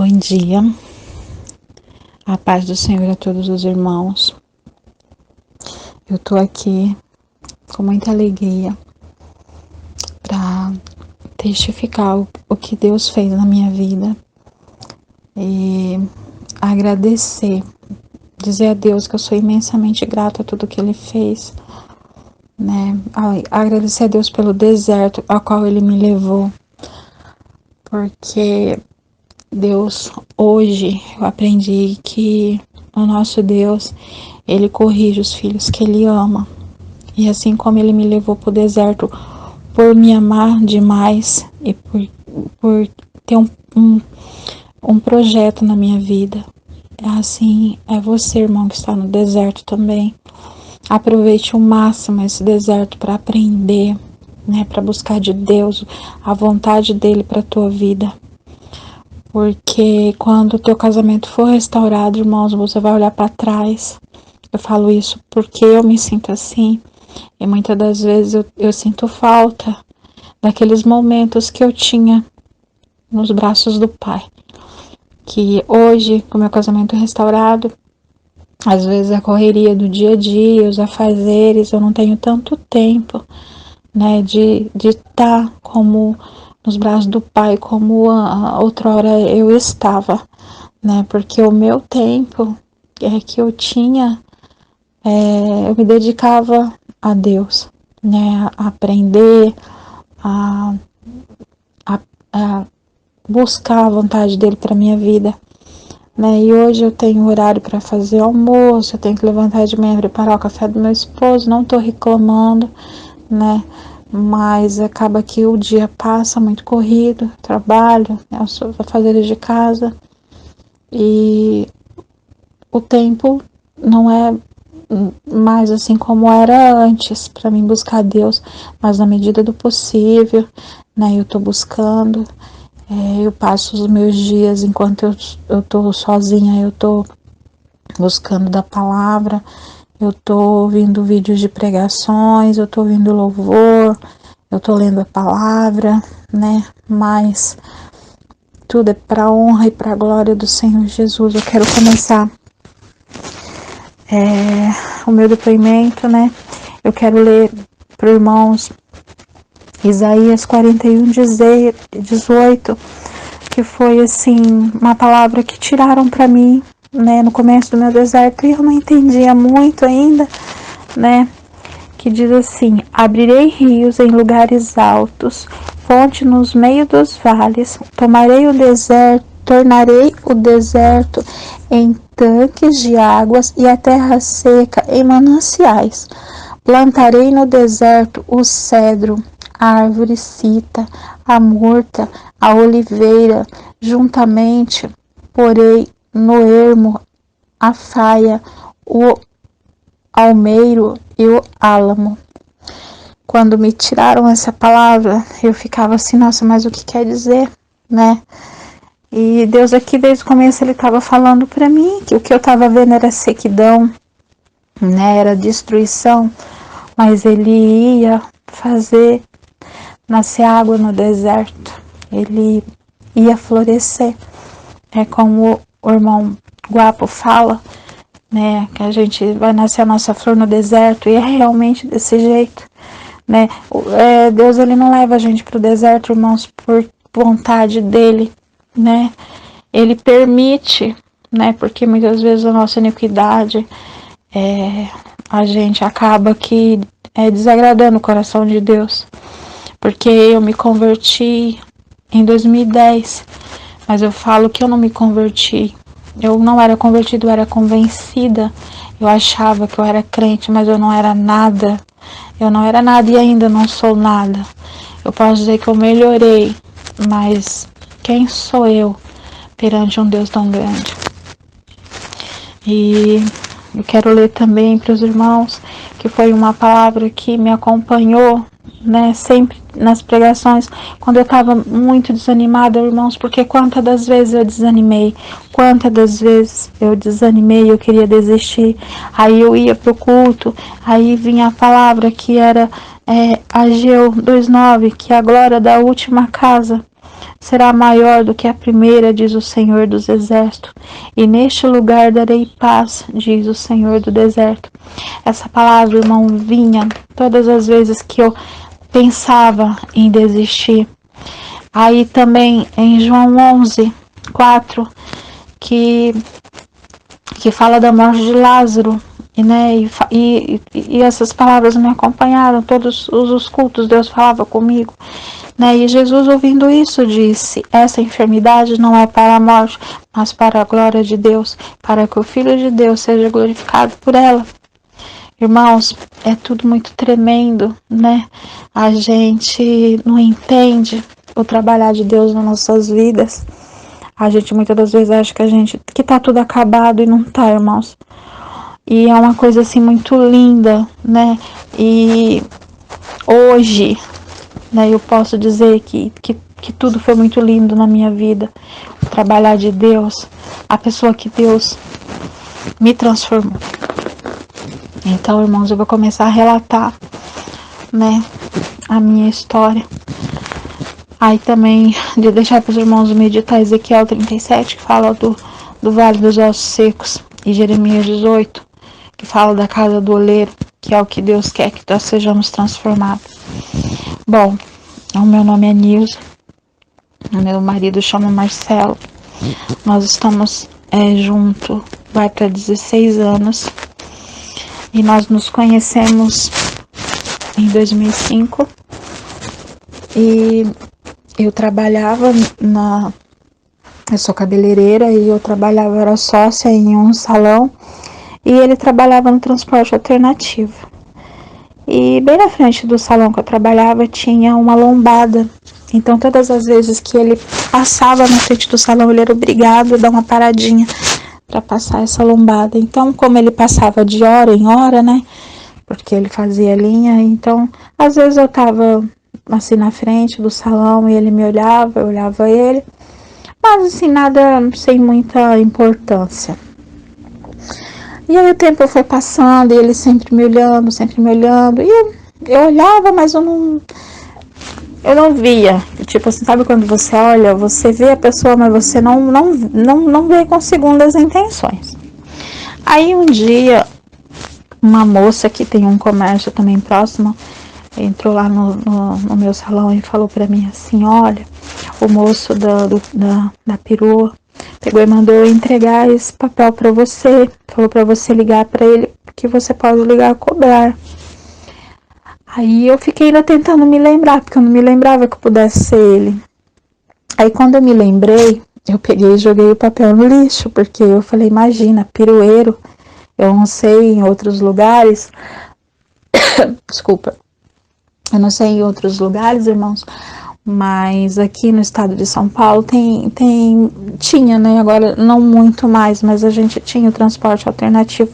Bom dia, a paz do Senhor a todos os irmãos. Eu tô aqui com muita alegria para testificar o que Deus fez na minha vida e agradecer, dizer a Deus que eu sou imensamente grata a tudo que Ele fez, né? Agradecer a Deus pelo deserto ao qual Ele me levou, porque Deus, hoje eu aprendi que o nosso Deus, Ele corrige os filhos que Ele ama. E assim como Ele me levou para o deserto por me amar demais e por ter um projeto na minha vida, assim é você, irmão, que está no deserto também. Aproveite o máximo esse deserto para aprender, né, para buscar de Deus a vontade dEle para a tua vida. Porque quando o teu casamento for restaurado, irmãos, você vai olhar para trás. Eu falo isso porque eu me sinto assim. E muitas das vezes eu sinto falta daqueles momentos que eu tinha nos braços do Pai. Que hoje, com o meu casamento restaurado, às vezes a correria do dia a dia, os afazeres, eu não tenho tanto tempo, né, de estar como nos braços do Pai, como outrora eu estava, né, porque o meu tempo que eu tinha, eu me dedicava a Deus, né, a aprender, a buscar a vontade dele para minha vida, né, e hoje eu tenho horário para fazer almoço, eu tenho que levantar de manhã, preparar o café do meu esposo, não estou reclamando, né, mas acaba que o dia passa muito corrido, trabalho, né, os afazeres de casa, e o tempo não é mais assim como era antes para mim buscar Deus, mas na medida do possível, né, eu tô buscando, eu passo os meus dias enquanto eu tô sozinha, eu tô buscando da palavra, eu tô ouvindo vídeos de pregações, eu tô ouvindo louvor, eu tô lendo a palavra, né, mas tudo é para honra e para glória do Senhor Jesus. Eu quero começar o meu depoimento, né? Eu quero ler para os irmãos Isaías 41:18, que foi assim uma palavra que tiraram para mim, né, no começo do meu deserto, e eu não entendia muito ainda, né? Que diz assim: abrirei rios em lugares altos, fonte nos meios dos vales, tornarei o deserto em tanques de águas e a terra seca em mananciais. Plantarei no deserto o cedro, a árvore cita, a murta, a oliveira, juntamente porei no ermo a faia, o almeiro e o álamo. Quando me tiraram essa palavra, eu ficava assim, nossa, mas o que quer dizer, né? E Deus aqui desde o começo ele estava falando para mim que o que eu estava vendo era sequidão, né? Era destruição, mas ele ia fazer nascer água no deserto, ele ia florescer. É como o irmão Guapo fala, né, que a gente vai nascer a nossa flor no deserto, e é realmente desse jeito, né? Deus ele não leva a gente para o deserto, irmãos, por vontade dele, né? Ele permite, né? Porque muitas vezes a nossa iniquidade, a gente acaba que desagradando o coração de Deus, porque eu me converti em 2010, mas eu falo que eu não me converti. Eu não era convertida, eu era convencida. Eu achava que eu era crente, mas eu não era nada. Eu não era nada e ainda não sou nada. Eu posso dizer que eu melhorei, mas quem sou eu perante um Deus tão grande? E eu quero ler também para os irmãos, que foi uma palavra que me acompanhou, né, sempre nas pregações, quando eu estava muito desanimada, irmãos, porque quantas das vezes eu desanimei, eu queria desistir, aí eu ia pro culto, aí vinha a palavra que era Ageu 2:9, que é a glória da última casa, será maior do que a primeira, diz o Senhor dos Exércitos. E neste lugar darei paz, diz o Senhor do Deserto. Essa palavra, irmão, vinha todas as vezes que eu pensava em desistir. Aí também em João 11:4, que fala da morte de Lázaro, e essas palavras me acompanharam todos os cultos. Deus falava comigo, né? E Jesus, ouvindo isso, disse: essa enfermidade não é para a morte, mas para a glória de Deus, para que o Filho de Deus seja glorificado por ela. Irmãos, é tudo muito tremendo, né? A gente não entende o trabalhar de Deus nas nossas vidas. A gente muitas das vezes acha que tá tudo acabado, e não tá, irmãos. E é uma coisa assim muito linda, né? E hoje, né, eu posso dizer que tudo foi muito lindo na minha vida. O trabalhar de Deus, a pessoa que Deus me transformou. Então, irmãos, eu vou começar a relatar, né, a minha história. Aí também de deixar para os irmãos meditar Ezequiel 37, que fala do Vale dos Ossos Secos, e Jeremias 18, que fala da casa do oleiro, que é o que Deus quer que nós sejamos transformados. Bom, o meu nome é Nilza, o meu marido chama Marcelo. Nós estamos junto, vai para 16 anos. E nós nos conhecemos em 2005. E eu trabalhava eu sou cabeleireira e eu era sócia em um salão, e ele trabalhava no transporte alternativo. E bem na frente do salão que eu trabalhava tinha uma lombada. Então todas as vezes que ele passava na frente do salão, ele era obrigado a dar uma paradinha para passar essa lombada. Então, como ele passava de hora em hora, né, porque ele fazia linha, então às vezes eu tava assim na frente do salão e ele me olhava, eu olhava ele, mas assim, nada sem muita importância. E aí o tempo foi passando e ele sempre me olhando, e eu olhava, mas eu não via. Tipo assim, sabe quando você olha, você vê a pessoa, mas você não vê com segundas intenções. Aí um dia, uma moça que tem um comércio também próximo, entrou lá no meu salão e falou pra mim assim: olha, o moço da perua pegou e mandou eu entregar esse papel pra você, falou pra você ligar pra ele, que você pode ligar a cobrar. Aí eu fiquei ainda tentando me lembrar, porque eu não me lembrava que pudesse ser ele. Aí quando eu me lembrei, eu peguei e joguei o papel no lixo, porque eu falei: imagina, pirueiro, eu não sei em outros lugares, desculpa, eu não sei em outros lugares, irmãos, mas aqui no estado de São Paulo tinha, né, agora não muito mais, mas a gente tinha o transporte alternativo,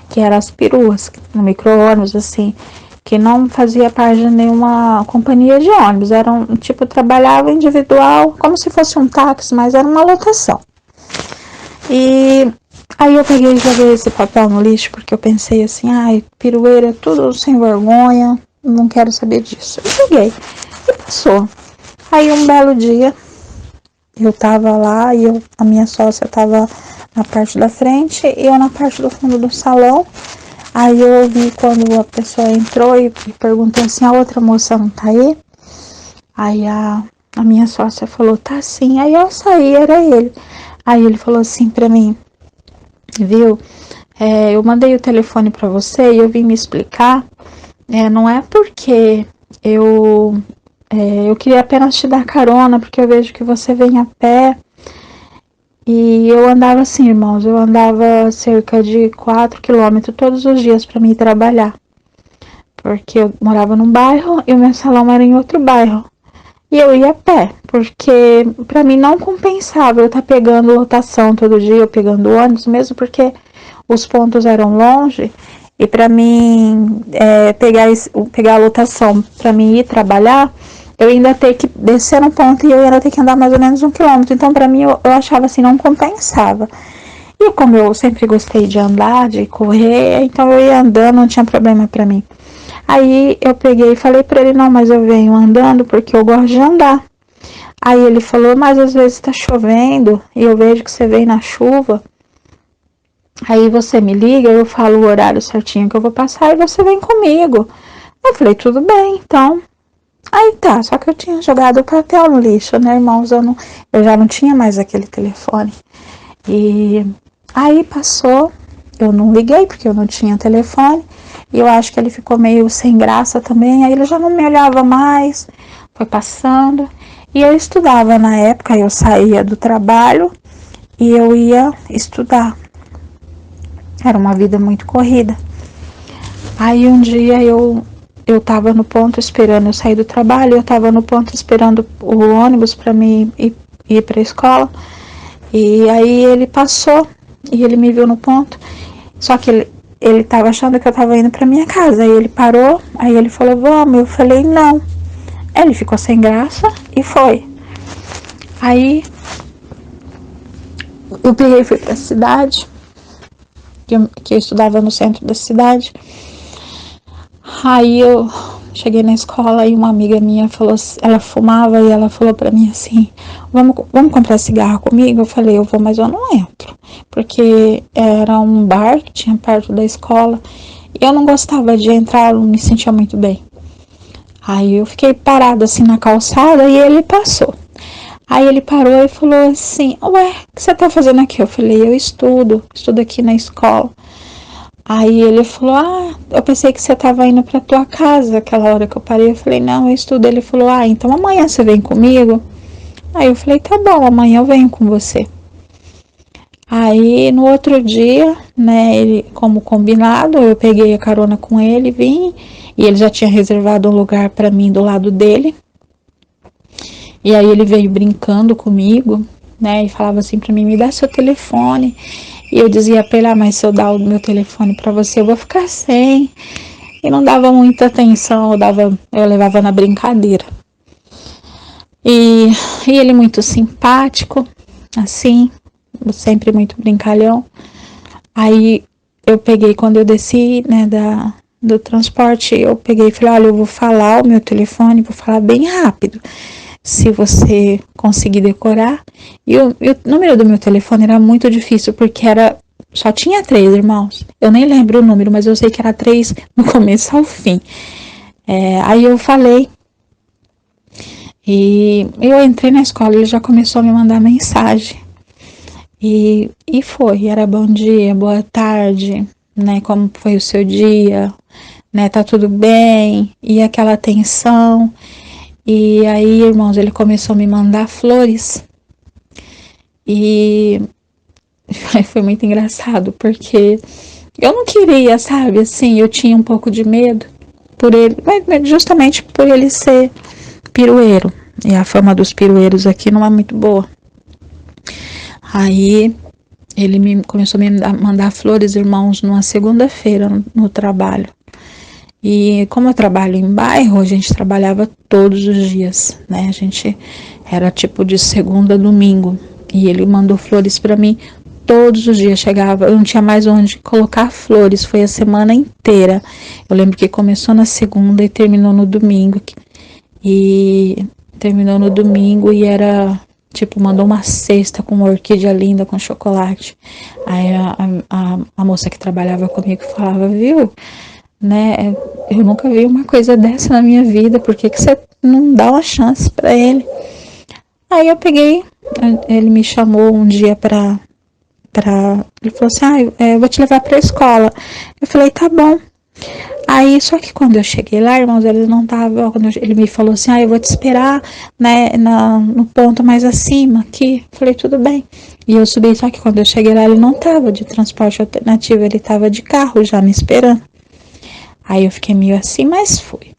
que eram as peruas, no micro-ônibus, assim, que não fazia parte de nenhuma companhia de ônibus, trabalhava individual, como se fosse um táxi, mas era uma lotação. E aí eu peguei e joguei esse papel no lixo, porque eu pensei assim: ai, pirueira é tudo sem vergonha, não quero saber disso. Eu joguei e passou. Aí um belo dia, eu tava lá e a minha sócia tava na parte da frente e eu na parte do fundo do salão. Aí eu ouvi quando a pessoa entrou e perguntou assim: a outra moça não tá aí? Aí a minha sócia falou: tá sim. Aí eu saí, era ele. Aí ele falou assim pra mim: viu, eu mandei o telefone pra você e eu vim me explicar. Não é porque eu queria apenas te dar carona, porque eu vejo que você vem a pé. E eu andava assim, irmãos, eu andava cerca de 4 quilômetros todos os dias para mim trabalhar. Porque eu morava num bairro e o meu salão era em outro bairro. E eu ia a pé, porque para mim não compensava eu estar pegando lotação todo dia, eu pegando ônibus, mesmo porque os pontos eram longe. E para mim pegar a lotação para mim ir trabalhar, eu ainda ter que descer no ponto e eu ainda ter que andar mais ou menos 1 quilômetro. Então, para mim, eu achava assim, não compensava. E como eu sempre gostei de andar, de correr, então eu ia andando, não tinha problema para mim. Aí eu peguei e falei para ele: não, mas eu venho andando porque eu gosto de andar. Aí ele falou, mas às vezes tá chovendo e eu vejo que você vem na chuva. Aí você me liga, eu falo o horário certinho que eu vou passar e você vem comigo. Eu falei, tudo bem, então. Aí tá, só que eu tinha jogado o papel no lixo, né, irmãos? Eu já não tinha mais aquele telefone. E aí passou, eu não liguei porque eu não tinha telefone. E eu acho que ele ficou meio sem graça também. Aí ele já não me olhava mais, foi passando. E eu estudava na época, eu saía do trabalho e eu ia estudar. Era uma vida muito corrida. Aí um dia eu tava no ponto esperando eu sair do trabalho, eu tava no ponto esperando o ônibus para mim ir para a escola. E aí ele passou e ele me viu no ponto. Só que ele tava achando que eu tava indo para minha casa. Aí ele parou, aí ele falou, vamos. Eu falei, não. Ele ficou sem graça e foi. Aí eu peguei e fui pra cidade, que eu estudava no centro da cidade. Aí eu cheguei na escola e uma amiga minha falou, ela fumava e ela falou pra mim assim, vamos comprar cigarro comigo? Eu falei, eu vou, mas eu não entro, porque era um bar que tinha perto da escola e eu não gostava de entrar, eu não me sentia muito bem. Aí eu fiquei parada assim na calçada e ele passou. Aí ele parou e falou assim, ué, o que você tá fazendo aqui? Eu falei, eu estudo aqui na escola. Aí ele falou, eu pensei que você tava indo pra tua casa aquela hora que eu parei. Eu falei, não, eu estudo. Ele falou, então amanhã você vem comigo? Aí eu falei, tá bom, amanhã eu venho com você. Aí no outro dia, né, ele, como combinado, eu peguei a carona com ele, vim, e ele já tinha reservado um lugar pra mim do lado dele. E aí ele veio brincando comigo, né, e falava assim pra mim, me dá seu telefone. E eu dizia pra ele, mas se eu dar o meu telefone pra você, eu vou ficar sem. E não dava muita atenção, eu levava na brincadeira. E ele muito simpático, assim, sempre muito brincalhão. Aí eu peguei, quando eu desci, né, do transporte, eu peguei e falei, olha, eu vou falar o meu telefone, vou falar bem rápido. Se você conseguir decorar. E o número do meu telefone era muito difícil, porque só tinha 3, irmãos. Eu nem lembro o número, mas eu sei que era 3 no começo ao fim. Aí eu falei. E eu entrei na escola e ele já começou a me mandar mensagem. E era bom dia, boa tarde, né? Como foi o seu dia, né? Tá tudo bem? E aquela atenção. E aí, irmãos, ele começou a me mandar flores. E foi muito engraçado, porque eu não queria, sabe, assim, eu tinha um pouco de medo por ele, mas justamente por ele ser pirueiro. E a fama dos pirueiros aqui não é muito boa. Aí ele começou a me mandar flores, irmãos, numa segunda-feira no trabalho. E como eu trabalho em bairro, a gente trabalhava todos os dias, né? A gente era tipo de segunda a domingo. E ele mandou flores para mim todos os dias. Chegava, eu não tinha mais onde colocar flores. Foi a semana inteira. Eu lembro que começou na segunda e terminou no domingo. E era tipo, mandou uma cesta com uma orquídea linda com chocolate. Aí a moça que trabalhava comigo falava, viu? Né, eu nunca vi uma coisa dessa na minha vida, por que você não dá uma chance pra ele? Aí eu peguei, ele me chamou um dia ele falou assim, eu vou te levar pra escola. Eu falei, tá bom. Aí, só que quando eu cheguei lá, irmãos, ele não tava, ele me falou assim, eu vou te esperar, né, no ponto mais acima aqui. Eu falei, tudo bem. E eu subi, só que quando eu cheguei lá, ele não tava de transporte alternativo, ele tava de carro já me esperando. Aí eu fiquei meio assim, mas fui.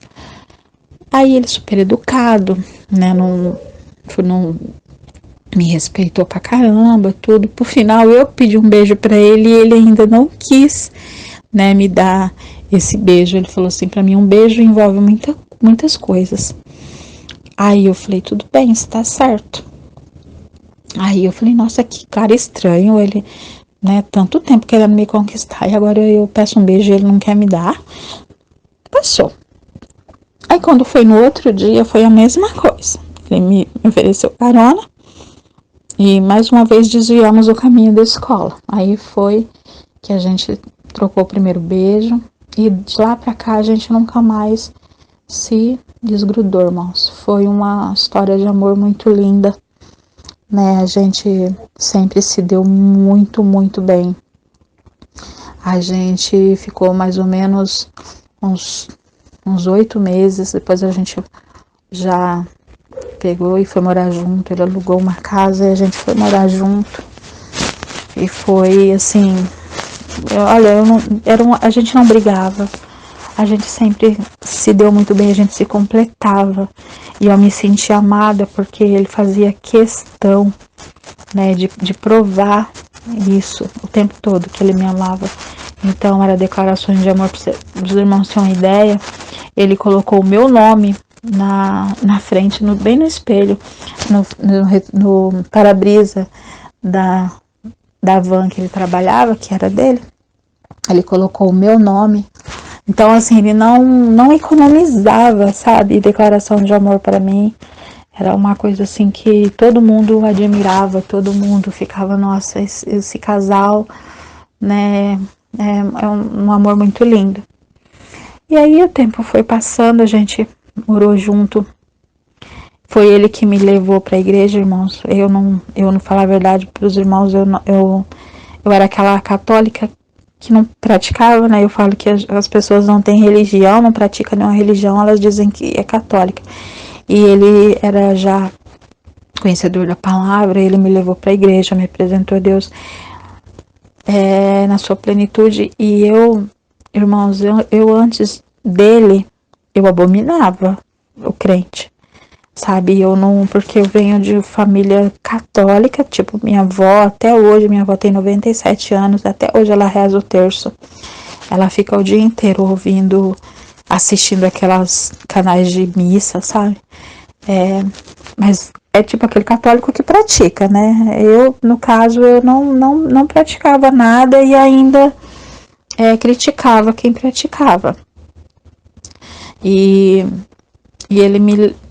Aí ele super educado, né, não me respeitou pra caramba, tudo. Por final eu pedi um beijo pra ele e ele ainda não quis, né, me dar esse beijo. Ele falou assim pra mim, um beijo envolve muitas coisas. Aí eu falei, tudo bem, você tá certo. Aí eu falei, nossa, que cara estranho, ele, né, tanto tempo querendo me conquistar e agora eu peço um beijo e ele não quer me dar. Passou. Aí quando foi no outro dia, foi a mesma coisa. Ele me ofereceu carona e mais uma vez desviamos o caminho da escola. Aí foi que a gente trocou o primeiro beijo e de lá pra cá a gente nunca mais se desgrudou, irmãos. Foi uma história de amor muito linda, né? A gente sempre se deu muito, muito bem. A gente ficou mais ou menos uns 8 meses, depois a gente já pegou e foi morar junto. Ele alugou uma casa e a gente foi morar junto. E foi assim, olha, a gente não brigava, a gente sempre se deu muito bem, a gente se completava. E eu me sentia amada porque ele fazia questão, né, de provar isso o tempo todo, que ele me amava. Então era declarações de amor. Para os irmãos terem uma ideia, ele colocou o meu nome na frente, bem no espelho, no para-brisa da van que ele trabalhava, que era dele. Ele colocou o meu nome. Então, assim, ele não economizava, sabe, declaração de amor para mim. Era uma coisa assim que todo mundo admirava, todo mundo ficava, nossa, esse casal, né, é um amor muito lindo. E aí o tempo foi passando, a gente morou junto. Foi ele que me levou para a igreja, irmãos. Eu não falar a verdade para os irmãos, eu era aquela católica que não praticava, né? Eu falo que as pessoas não têm religião, não praticam nenhuma religião, elas dizem que é católica. E ele era já conhecedor da palavra, ele me levou para a igreja, me apresentou a Deus na sua plenitude. E eu, irmãos, eu antes dele, eu abominava o crente, sabe? Eu não, porque eu venho de família católica, tipo minha avó, até hoje, minha avó tem 97 anos, até hoje ela reza o terço. Ela fica o dia inteiro ouvindo, assistindo aquelas canais de missa, sabe? Mas é tipo aquele católico que pratica, né? Eu, no caso, eu não praticava nada e ainda criticava quem praticava. E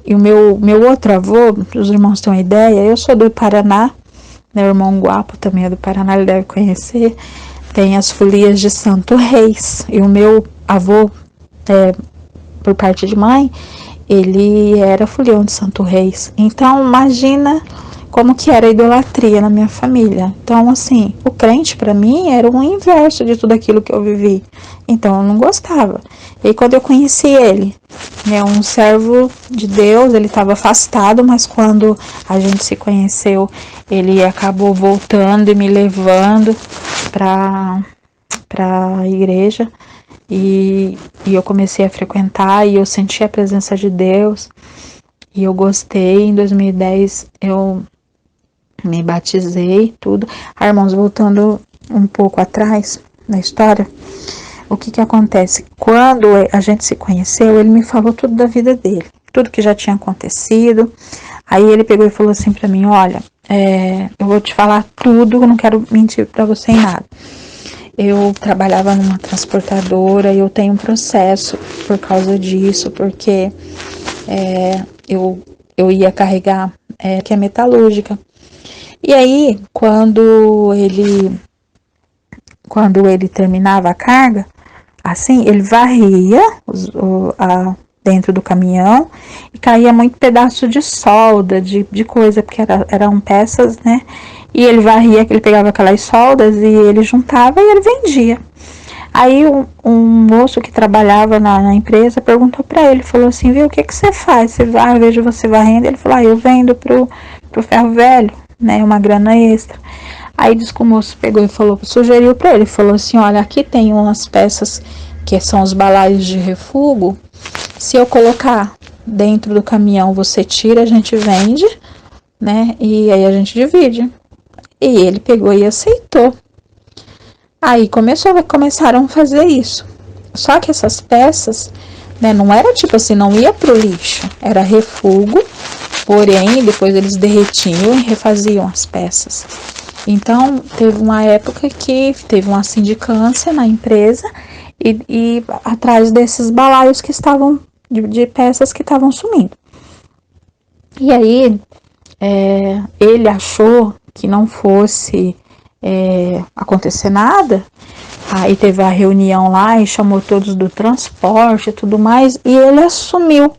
o meu outro avô, para os irmãos terem uma ideia, eu sou do Paraná, meu irmão Guapo também é do Paraná, ele deve conhecer. Tem as folias de Santo Reis. E o meu avô, por parte de mãe, ele era folião de Santo Reis. Então, imagina como que era a idolatria na minha família. Então, assim, o crente para mim era o inverso de tudo aquilo que eu vivi. Então, eu não gostava. E aí, quando eu conheci ele, né, um servo de Deus, ele estava afastado, mas quando a gente se conheceu, ele acabou voltando e me levando para a igreja. E eu comecei a frequentar e eu senti a presença de Deus e eu gostei. Em 2010 eu me batizei, tudo. Irmãos, voltando um pouco atrás na história, o que acontece? Quando a gente se conheceu, ele me falou tudo da vida dele, tudo que já tinha acontecido. Aí ele pegou e falou assim pra mim, olha, eu vou te falar tudo, eu não quero mentir pra você em nada. Eu trabalhava numa transportadora e eu tenho um processo por causa disso, porque eu ia carregar, que é metalúrgica. E aí, quando ele terminava a carga, assim, ele varria dentro do caminhão e caía muito pedaço de solda, de coisa, porque eram peças, né? E ele varria, ele pegava aquelas soldas e ele juntava e ele vendia. Aí um moço que trabalhava na empresa perguntou para ele, falou assim, viu, o que você faz? Eu vejo você varrendo. Ele falou, eu vendo pro ferro velho, né, uma grana extra. Aí diz que o moço pegou e sugeriu para ele, falou assim, olha, aqui tem umas peças que são os balaios de refúgio, se eu colocar dentro do caminhão, você tira, a gente vende, né, e aí a gente divide. E ele pegou e aceitou. Aí começaram a fazer isso. Só que essas peças, né, não era tipo assim, não ia pro lixo, era refúgio, porém depois eles derretiam e refaziam as peças. Então teve uma época que teve uma sindicância na empresa e atrás desses balaios que estavam de peças que estavam sumindo. E aí, ele achou que não fosse acontecer nada. Aí teve a reunião lá e chamou todos do transporte e tudo mais, e ele assumiu.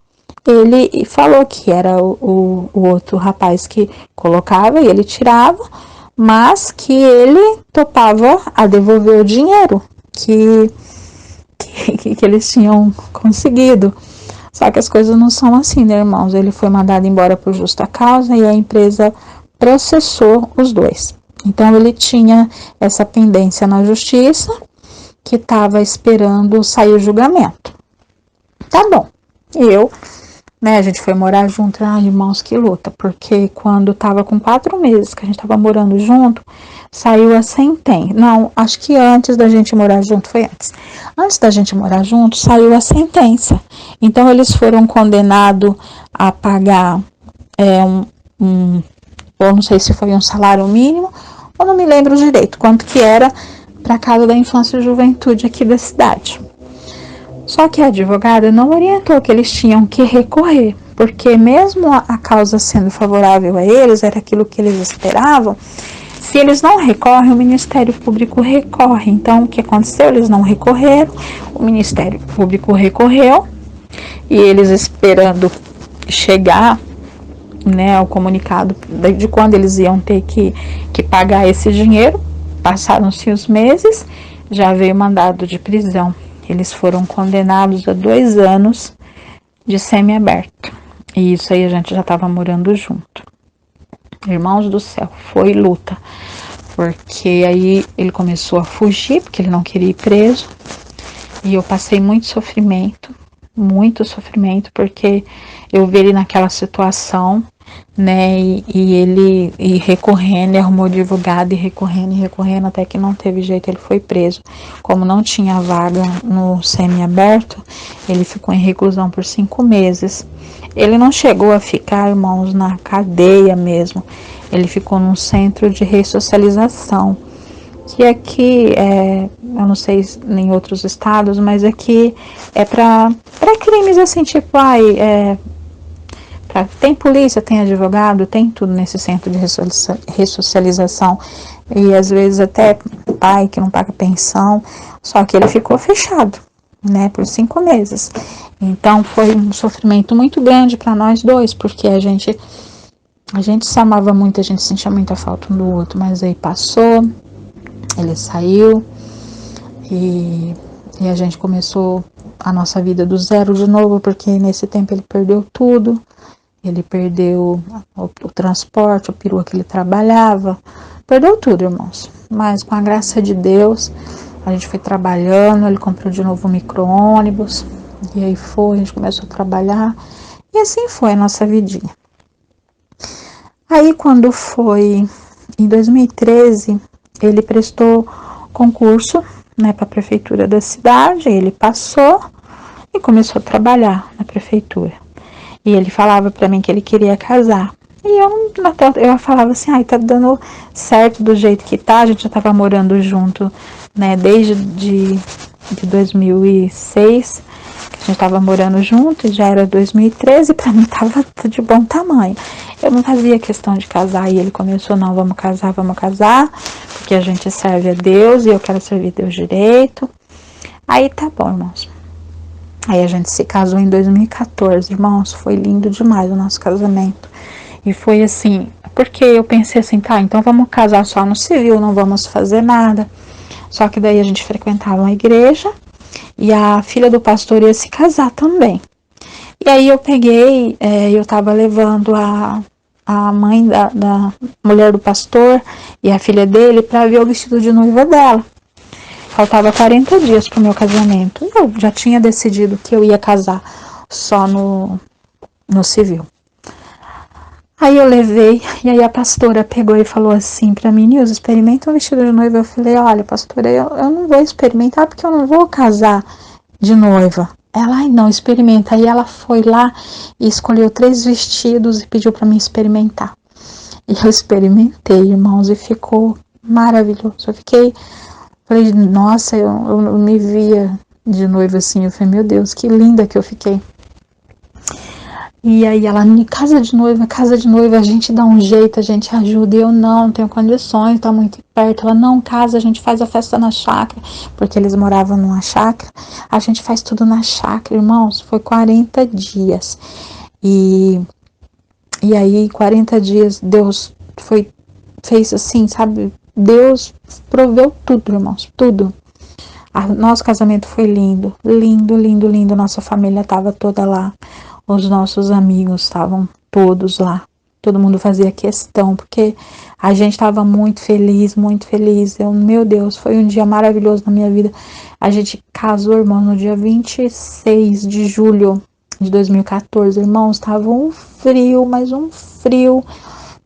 Ele falou que era o outro rapaz que colocava e ele tirava, mas que ele topava a devolver o dinheiro que eles tinham conseguido. Só que as coisas não são assim, né, irmãos? Ele foi mandado embora por justa causa e a empresa processou os dois. Então ele tinha essa pendência na justiça que estava esperando sair o julgamento. Tá bom. A gente foi morar junto. Ai, irmãos, que luta. Porque quando tava com 4 meses que a gente tava morando junto, saiu a sentença. Não, acho que antes da gente morar junto, foi antes. Antes da gente morar junto, saiu a sentença. Então, eles foram condenados a pagar ou não sei se foi um salário mínimo, ou não me lembro direito quanto que era para a Casa da Infância e Juventude aqui da cidade. Só que a advogada não orientou que eles tinham que recorrer, porque mesmo a causa sendo favorável a eles, era aquilo que eles esperavam, se eles não recorrem, o Ministério Público recorre. Então, o que aconteceu? Eles não recorreram, o Ministério Público recorreu, e eles esperando chegar, né, o comunicado de quando eles iam ter que pagar esse dinheiro. Passaram-se os meses, já veio mandado de prisão. Eles foram condenados a 2 anos de semiaberto. E isso aí a gente já estava morando junto. Irmãos do céu, foi luta. Porque aí ele começou a fugir, porque ele não queria ir preso. E eu passei muito sofrimento, porque eu vi ele naquela situação, né, e ele recorrendo, ele arrumou advogado e recorrendo, até que não teve jeito, ele foi preso. Como não tinha vaga no semiaberto, ele ficou em reclusão por 5 meses. Ele não chegou a ficar, irmãos, na cadeia mesmo, ele ficou num centro de ressocialização, que aqui, eu não sei em outros estados, mas aqui é para crimes assim, tipo, tem polícia, tem advogado, tem tudo nesse centro de ressocialização, e às vezes até pai que não paga pensão, só que ele ficou fechado, né, por 5 meses. Então foi um sofrimento muito grande para nós dois, porque a gente se amava muito, a gente sentia muita falta um do outro, mas aí passou, ele saiu e a gente começou a nossa vida do zero de novo, porque nesse tempo ele perdeu tudo. Ele perdeu o transporte, o perua que ele trabalhava, perdeu tudo, irmãos. Mas com a graça de Deus, a gente foi trabalhando, ele comprou de novo um micro-ônibus, e aí a gente começou a trabalhar, e assim foi a nossa vidinha. Aí quando foi em 2013, ele prestou concurso, né, para a prefeitura da cidade, ele passou e começou a trabalhar na prefeitura. E ele falava para mim que ele queria casar. E eu falava assim, tá dando certo do jeito que tá. A gente já tava morando junto, né, desde de 2006, que a gente tava morando junto, e já era 2013, para mim tava de bom tamanho. Eu não fazia questão de casar, e ele começou, não, vamos casar, porque a gente serve a Deus, e eu quero servir Deus direito. Aí tá bom, irmãos. Aí a gente se casou em 2014, irmãos, foi lindo demais o nosso casamento. E foi assim, porque eu pensei assim, então vamos casar só no civil, não vamos fazer nada. Só que daí a gente frequentava uma igreja e a filha do pastor ia se casar também. E aí eu peguei, eu tava levando a mãe da mulher do pastor e a filha dele para ver o vestido de noiva dela. Faltava 40 dias pro meu casamento. Eu já tinha decidido que eu ia casar só no civil. Aí eu levei, e aí a pastora pegou e falou assim pra mim, Nilza, experimenta um vestido de noiva. Eu falei, olha, pastora, eu não vou experimentar porque eu não vou casar de noiva. Ela, não, experimenta. Aí ela foi lá e escolheu 3 vestidos e pediu pra mim experimentar. E eu experimentei, irmãos, e ficou maravilhoso. Eu falei, nossa, eu me via de noiva assim, eu falei, meu Deus, que linda que eu fiquei. E aí ela, casa de noiva, a gente dá um jeito, a gente ajuda. E eu, não tenho condições, tá muito perto. Ela, não, casa, a gente faz a festa na chácara, porque eles moravam numa chácara. A gente faz tudo na chácara, irmãos. Foi 40 dias. E aí, 40 dias, Deus fez assim, sabe? Deus proveu tudo, irmãos, tudo. Nosso casamento foi lindo, lindo, lindo, lindo. Nossa família estava toda lá. Os nossos amigos estavam todos lá. Todo mundo fazia questão, porque a gente estava muito feliz, muito feliz. Meu Deus, foi um dia maravilhoso na minha vida. A gente casou, irmão, no dia 26 de julho de 2014. Irmãos, estava um frio, mas um frio,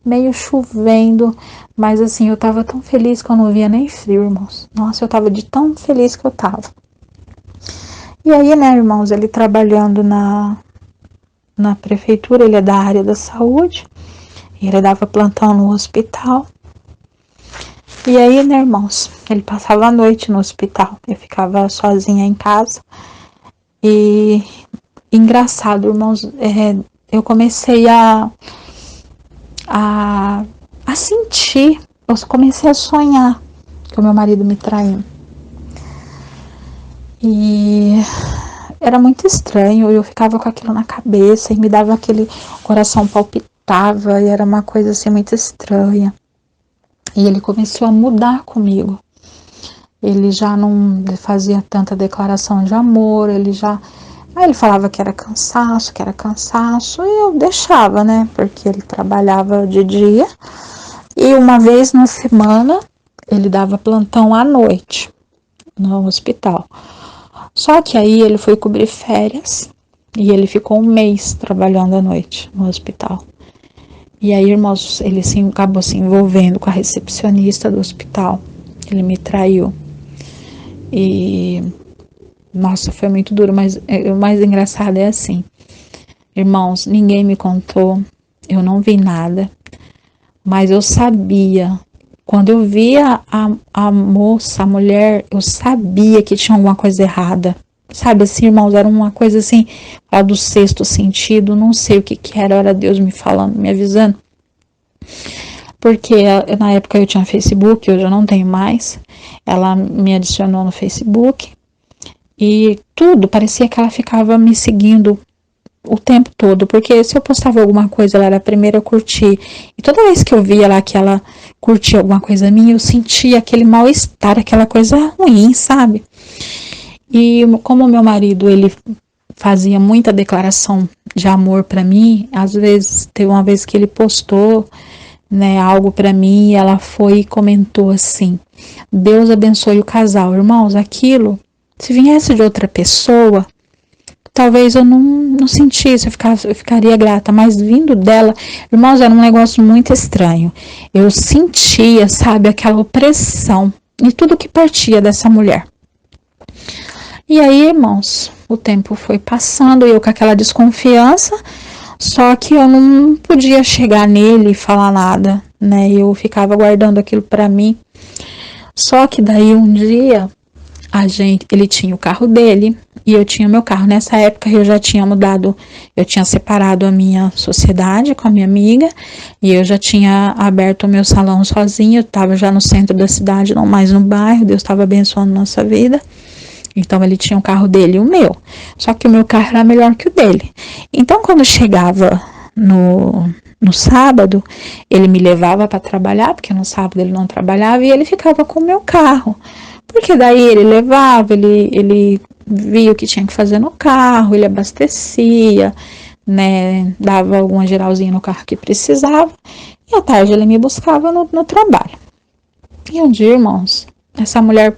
meio chovendo. Mas assim, eu tava tão feliz que eu não via nem frio, irmãos. Nossa, eu tava de tão feliz que eu tava. E aí, né, irmãos, ele trabalhando na prefeitura, ele é da área da saúde. Ele dava plantão no hospital. E aí, né, irmãos, ele passava a noite no hospital. Eu ficava sozinha em casa. E engraçado, irmãos, eu comecei a sentir, eu comecei a sonhar que o meu marido me traiu. E era muito estranho, eu ficava com aquilo na cabeça e me dava aquele coração palpitava e era uma coisa assim muito estranha. E ele começou a mudar comigo. Ele já não fazia tanta declaração de amor, ele falava que era cansaço, e eu deixava, né, porque ele trabalhava de dia, e uma vez na semana, ele dava plantão à noite, no hospital. Só que aí ele foi cobrir férias, e ele ficou um mês trabalhando à noite no hospital. E aí, irmãos, ele acabou se envolvendo com a recepcionista do hospital, ele me traiu. E nossa, foi muito duro, mas o mais engraçado é assim, irmãos, ninguém me contou, eu não vi nada, mas eu sabia, quando eu via a moça, a mulher, eu sabia que tinha alguma coisa errada, sabe assim, irmãos, era uma coisa assim, lá do sexto sentido, não sei o que era Deus me falando, me avisando, porque na época eu tinha Facebook, hoje eu não tenho mais, ela me adicionou no Facebook, e tudo, parecia que ela ficava me seguindo o tempo todo, porque se eu postava alguma coisa, ela era a primeira a curtir, e toda vez que eu via lá que ela curtia alguma coisa minha, eu sentia aquele mal-estar, aquela coisa ruim, sabe? E como meu marido, ele fazia muita declaração de amor pra mim, às vezes, teve uma vez que ele postou, né, algo pra mim, e ela foi e comentou assim, Deus abençoe o casal, irmãos, aquilo, se viesse de outra pessoa, talvez eu não sentisse, eu ficaria grata, mas vindo dela, irmãos, era um negócio muito estranho. Eu sentia, sabe, aquela opressão e tudo que partia dessa mulher. E aí, irmãos, o tempo foi passando, eu com aquela desconfiança, só que eu não podia chegar nele e falar nada, né? Eu ficava guardando aquilo pra mim. Só que daí um dia, ele tinha o carro dele e eu tinha o meu carro. Nessa época eu já tinha mudado, eu tinha separado a minha sociedade com a minha amiga e eu já tinha aberto o meu salão sozinha, eu estava já no centro da cidade, não mais no bairro, Deus estava abençoando nossa vida. Então ele tinha o carro dele e o meu, só que o meu carro era melhor que o dele. Então quando chegava no sábado, ele me levava para trabalhar, porque no sábado ele não trabalhava, e ele ficava com o meu carro. Porque daí ele levava, ele via o que tinha que fazer no carro, ele abastecia, né, dava alguma geralzinha no carro que precisava, e à tarde ele me buscava no trabalho. E um dia, irmãos, essa mulher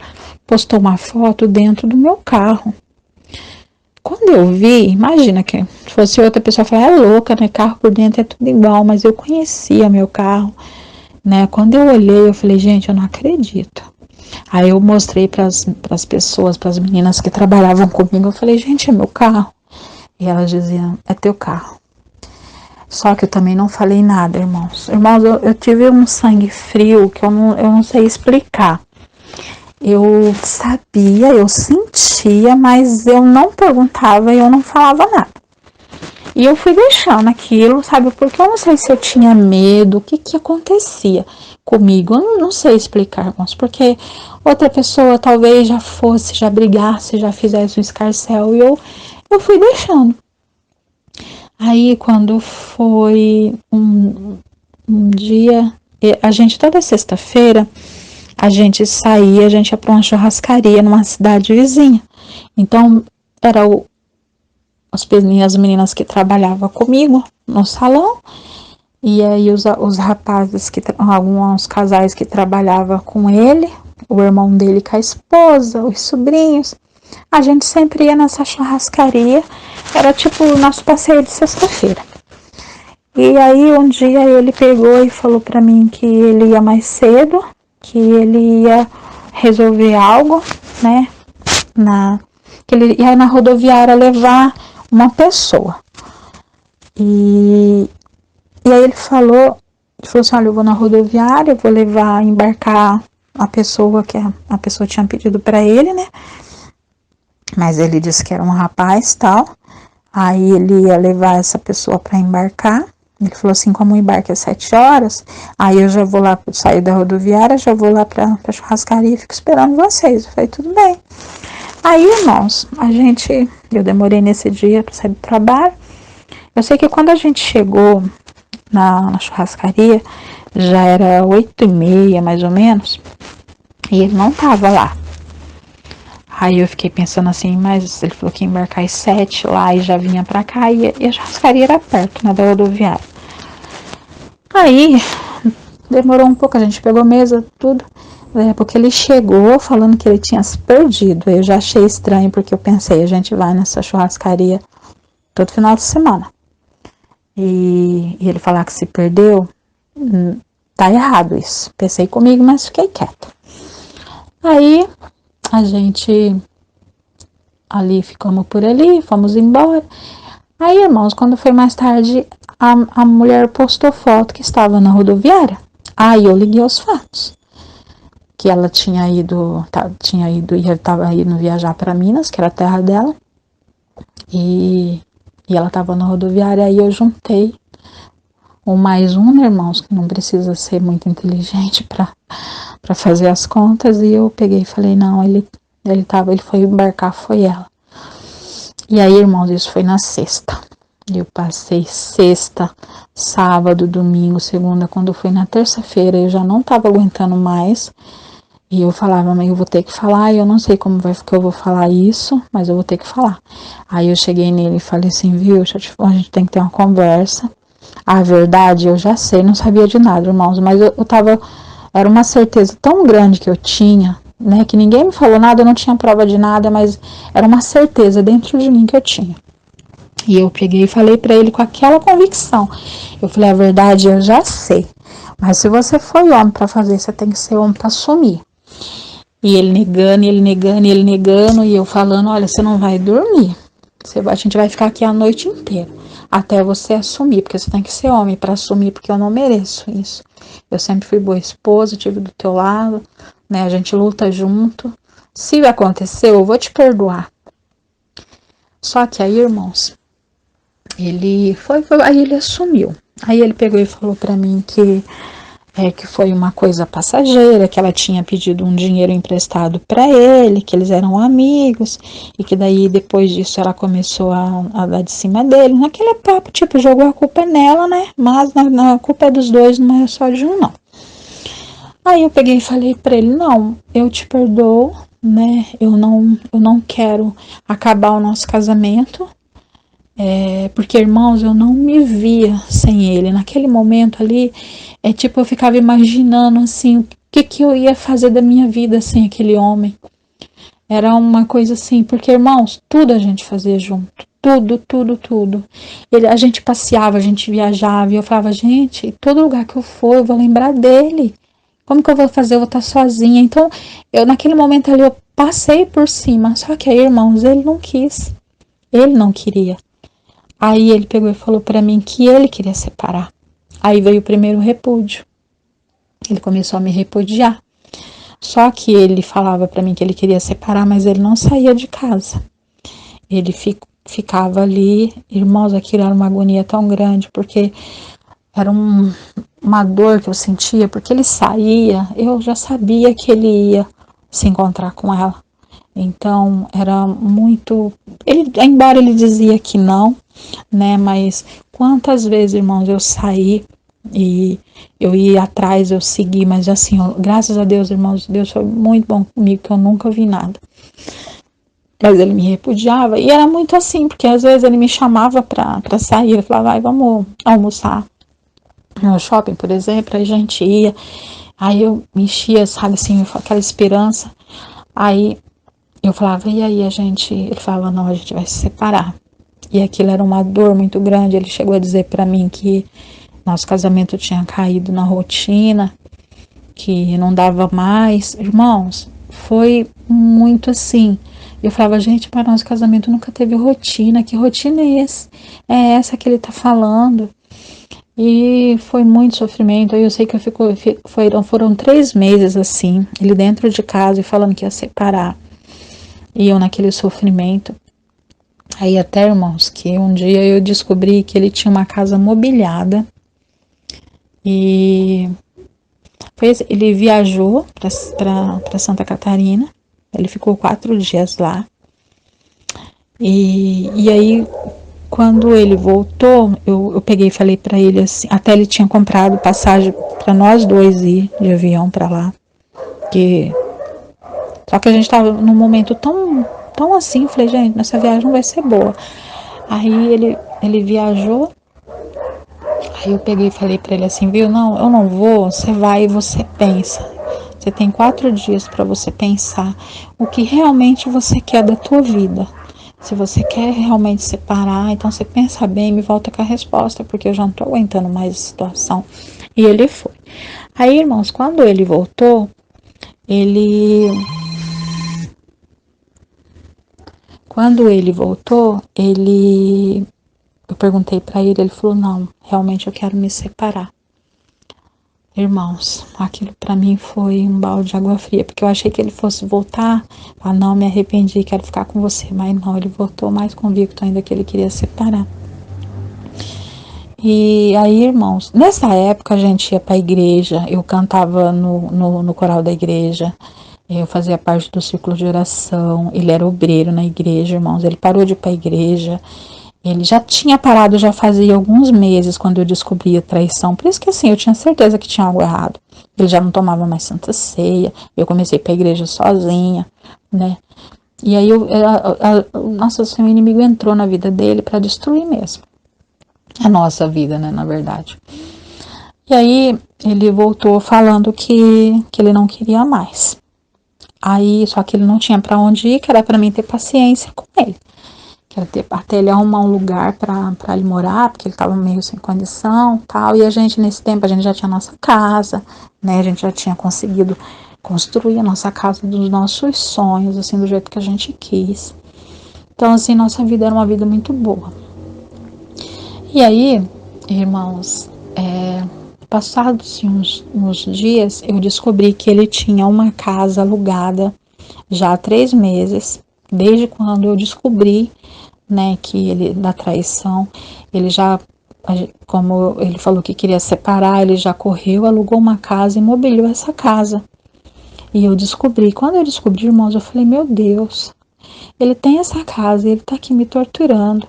postou uma foto dentro do meu carro. Quando eu vi, imagina que se fosse outra pessoa falar, é louca, né, carro por dentro é tudo igual, mas eu conhecia meu carro, né, quando eu olhei, eu falei, gente, eu não acredito. Aí eu mostrei para as pessoas, para as meninas que trabalhavam comigo, eu falei, gente, é meu carro? E elas diziam, é teu carro. Só que eu também não falei nada, irmãos. Irmãos, eu tive um sangue frio que eu não sei explicar. Eu sabia, eu sentia, mas eu não perguntava e eu não falava nada. E eu fui deixando aquilo, sabe? Porque eu não sei se eu tinha medo, o que que acontecia comigo. Eu não sei explicar, irmãos, porque outra pessoa talvez já fosse, já brigasse, já fizesse um escarcéu, e eu fui deixando. Aí, quando foi um dia, a gente, toda sexta-feira, a gente saía, a gente ia para uma churrascaria numa cidade vizinha. Então, era as meninas que trabalhavam comigo no salão, e aí os rapazes, alguns casais que trabalhavam com ele, o irmão dele com a esposa, os sobrinhos. A gente sempre ia nessa churrascaria, era tipo o nosso passeio de sexta-feira. E aí um dia ele pegou e falou para mim que ele ia mais cedo, que ele ia resolver algo, né, que ele ia na rodoviária levar uma pessoa. E aí ele falou assim, olha, eu vou na rodoviária, eu vou embarcar a pessoa que a pessoa tinha pedido para ele, né? Mas ele disse que era um rapaz, tal. Aí ele ia levar essa pessoa para embarcar. Ele falou assim, como o embarque é 7 horas, aí eu já vou lá, sair da rodoviária, já vou lá pra churrascaria e fico esperando vocês. Eu falei, tudo bem. Aí, irmãos, eu demorei nesse dia para sair do trabalho. Eu sei que quando a gente chegou na churrascaria, já era 8h30, mais ou menos, e ele não tava lá. Aí eu fiquei pensando assim, mas ele falou que ia embarcar às 7 lá e já vinha pra cá, e a churrascaria era perto, né, da rodoviária. Aí demorou um pouco, a gente pegou mesa, tudo, porque ele chegou falando que ele tinha se perdido. Eu já achei estranho, porque eu pensei, a gente vai nessa churrascaria todo final de semana. E ele falar que se perdeu, tá errado isso. Pensei comigo, mas fiquei quieta. Aí a gente ficamos por ali, fomos embora. Aí, irmãos, quando foi mais tarde, a mulher postou foto que estava na rodoviária. Aí eu liguei os fatos. Que ela tinha ido estava indo viajar para Minas, que era a terra dela. E ela estava na rodoviária, aí eu juntei um mais um, né, irmãos, que não precisa ser muito inteligente para fazer as contas, e eu peguei e falei, não, ele foi embarcar, foi ela. E aí, irmãos, isso foi na sexta. Eu passei sexta, sábado, domingo, segunda. Quando foi na terça-feira, eu já não estava aguentando mais. E eu falava, mas eu vou ter que falar, e eu não sei como vai ficar, eu vou falar isso, mas eu vou ter que falar. Aí eu cheguei nele e falei assim, viu, a gente tem que ter uma conversa. A verdade, eu já sei, não sabia de nada, irmãos, mas era uma certeza tão grande que eu tinha, né, que ninguém me falou nada, eu não tinha prova de nada, mas era uma certeza dentro de mim que eu tinha. E eu peguei e falei pra ele com aquela convicção. Eu falei, a verdade, eu já sei, mas se você foi homem pra fazer, você tem que ser homem pra assumir. E ele negando, e eu falando, olha, você não vai dormir. A gente vai ficar aqui a noite inteira, até você assumir, porque você tem que ser homem para assumir, porque eu não mereço isso. Eu sempre fui boa esposa, estive do teu lado, né? A gente luta junto. Se acontecer, eu vou te perdoar. Só que aí, irmãos, aí ele assumiu. Aí ele pegou e falou para mim que foi uma coisa passageira, que ela tinha pedido um dinheiro emprestado para ele, que eles eram amigos, e que daí depois disso ela começou a dar de cima dele. Naquele papo, tipo, jogou a culpa nela, né? Mas a culpa é dos dois, não é só de um, não. Aí eu peguei e falei para ele, não, eu te perdoo, né? Eu não quero acabar o nosso casamento. Porque, irmãos, eu não me via sem ele. Naquele momento ali, tipo, eu ficava imaginando, assim, o que eu ia fazer da minha vida sem aquele homem. Era uma coisa assim, porque, irmãos, tudo a gente fazia junto. Tudo. A gente passeava, a gente viajava, e eu falava, gente, todo lugar que eu for, eu vou lembrar dele. Como que eu vou fazer? Eu vou estar sozinha. Então, naquele momento ali, eu passei por cima. Só que aí, irmãos, ele não quis. Ele não queria. Aí ele pegou e falou para mim que ele queria separar. Aí veio o primeiro repúdio. Ele começou a me repudiar. Só que ele falava para mim que ele queria separar, mas ele não saía de casa. ficava ali. Irmãos, aquilo era uma agonia tão grande, porque era uma dor que eu sentia, porque ele saía, eu já sabia que ele ia se encontrar com ela. Então, era muito... embora ele dizia que não, né? Mas quantas vezes, irmãos, eu saí e eu ia atrás, eu segui, mas assim, ó, graças a Deus, irmãos, Deus foi muito bom comigo, que eu nunca vi nada. Mas ele me repudiava, e era muito assim, porque às vezes ele me chamava pra sair, ele falava, vai, vamos almoçar no shopping, por exemplo, aí a gente ia, aí eu me enchia, sabe, assim, aquela esperança, aí eu falava, e aí ele falava, não, a gente vai se separar. E aquilo era uma dor muito grande. Ele chegou a dizer para mim que nosso casamento tinha caído na rotina, que não dava mais. Irmãos, foi muito assim. Eu falava, gente, para nosso casamento nunca teve rotina. Que rotina é essa que ele tá falando? E foi muito sofrimento. Aí eu sei que foram 3 meses assim, ele dentro de casa e falando que ia separar. E eu naquele sofrimento. Aí até, irmãos, que um dia eu descobri que ele tinha uma casa mobiliada e ele viajou para Santa Catarina, ele ficou 4 dias lá e aí quando ele voltou, eu peguei e falei para ele assim, até ele tinha comprado passagem para nós dois ir de avião para lá, só que a gente estava num momento tão assim, falei, gente, nessa viagem não vai ser boa. Aí ele viajou, aí eu peguei e falei pra ele assim, viu, não, eu não vou, você vai e você pensa. Você tem 4 dias para você pensar o que realmente você quer da tua vida. Se você quer realmente separar, então você pensa bem e me volta com a resposta, porque eu já não tô aguentando mais a situação. E ele foi. Aí, irmãos, quando ele voltou, eu perguntei para ele falou, não, realmente eu quero me separar. Irmãos, aquilo para mim foi um balde de água fria, porque eu achei que ele fosse voltar, não, me arrependi, quero ficar com você, mas não, ele voltou mais convicto ainda que ele queria separar. E aí, irmãos, nessa época a gente ia para a igreja, eu cantava no coral da igreja, eu fazia parte do círculo de oração, ele era obreiro na igreja, irmãos, ele parou de ir para a igreja, ele já tinha parado, já fazia alguns meses quando eu descobri a traição, por isso que assim, eu tinha certeza que tinha algo errado, ele já não tomava mais santa ceia, eu comecei para a igreja sozinha, né, e aí, nossa, assim, o inimigo entrou na vida dele para destruir mesmo a nossa vida, né, na verdade. E aí ele voltou falando que ele não queria mais. Aí, só que ele não tinha para onde ir, que era para mim ter paciência com ele. Que era até ele arrumar um lugar para ele morar, porque ele estava meio sem condição, tal. E a gente, nesse tempo, a gente já tinha nossa casa, né? A gente já tinha conseguido construir a nossa casa dos nossos sonhos, assim, do jeito que a gente quis. Então, assim, nossa vida era uma vida muito boa. E aí, irmãos, passados uns dias, eu descobri que ele tinha uma casa alugada já há 3 meses, desde quando eu descobri, né, que ele, da traição, ele já, como ele falou que queria separar, ele já correu, alugou uma casa e mobiliou essa casa. E eu descobri, quando eu descobri, irmãos, eu falei, meu Deus, ele tem essa casa e ele tá aqui me torturando.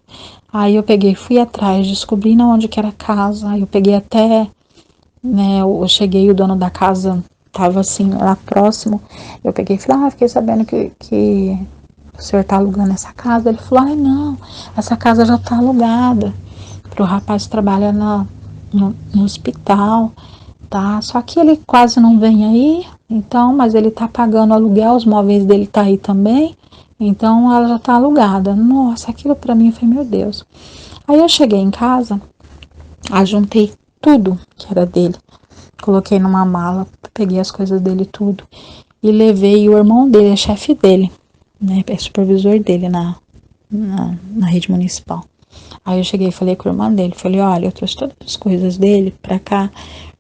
Aí eu peguei, fui atrás, descobri onde que era a casa, aí eu peguei até, né, eu cheguei, o dono da casa tava assim, lá próximo, eu peguei e falei, fiquei sabendo que o senhor tá alugando essa casa. Ele falou, não, essa casa já tá alugada, pro rapaz que trabalha no hospital, tá, só que ele quase não vem aí, então, mas ele tá pagando aluguel, os móveis dele tá aí também, então ela já tá alugada. Nossa, aquilo pra mim foi, meu Deus. Aí eu cheguei em casa, ajuntei tudo que era dele, coloquei numa mala, peguei as coisas dele tudo e levei. O irmão dele é chefe dele, né, é supervisor dele na rede municipal. Aí eu cheguei e falei com o irmão dele, falei, olha, eu trouxe todas as coisas dele pra cá,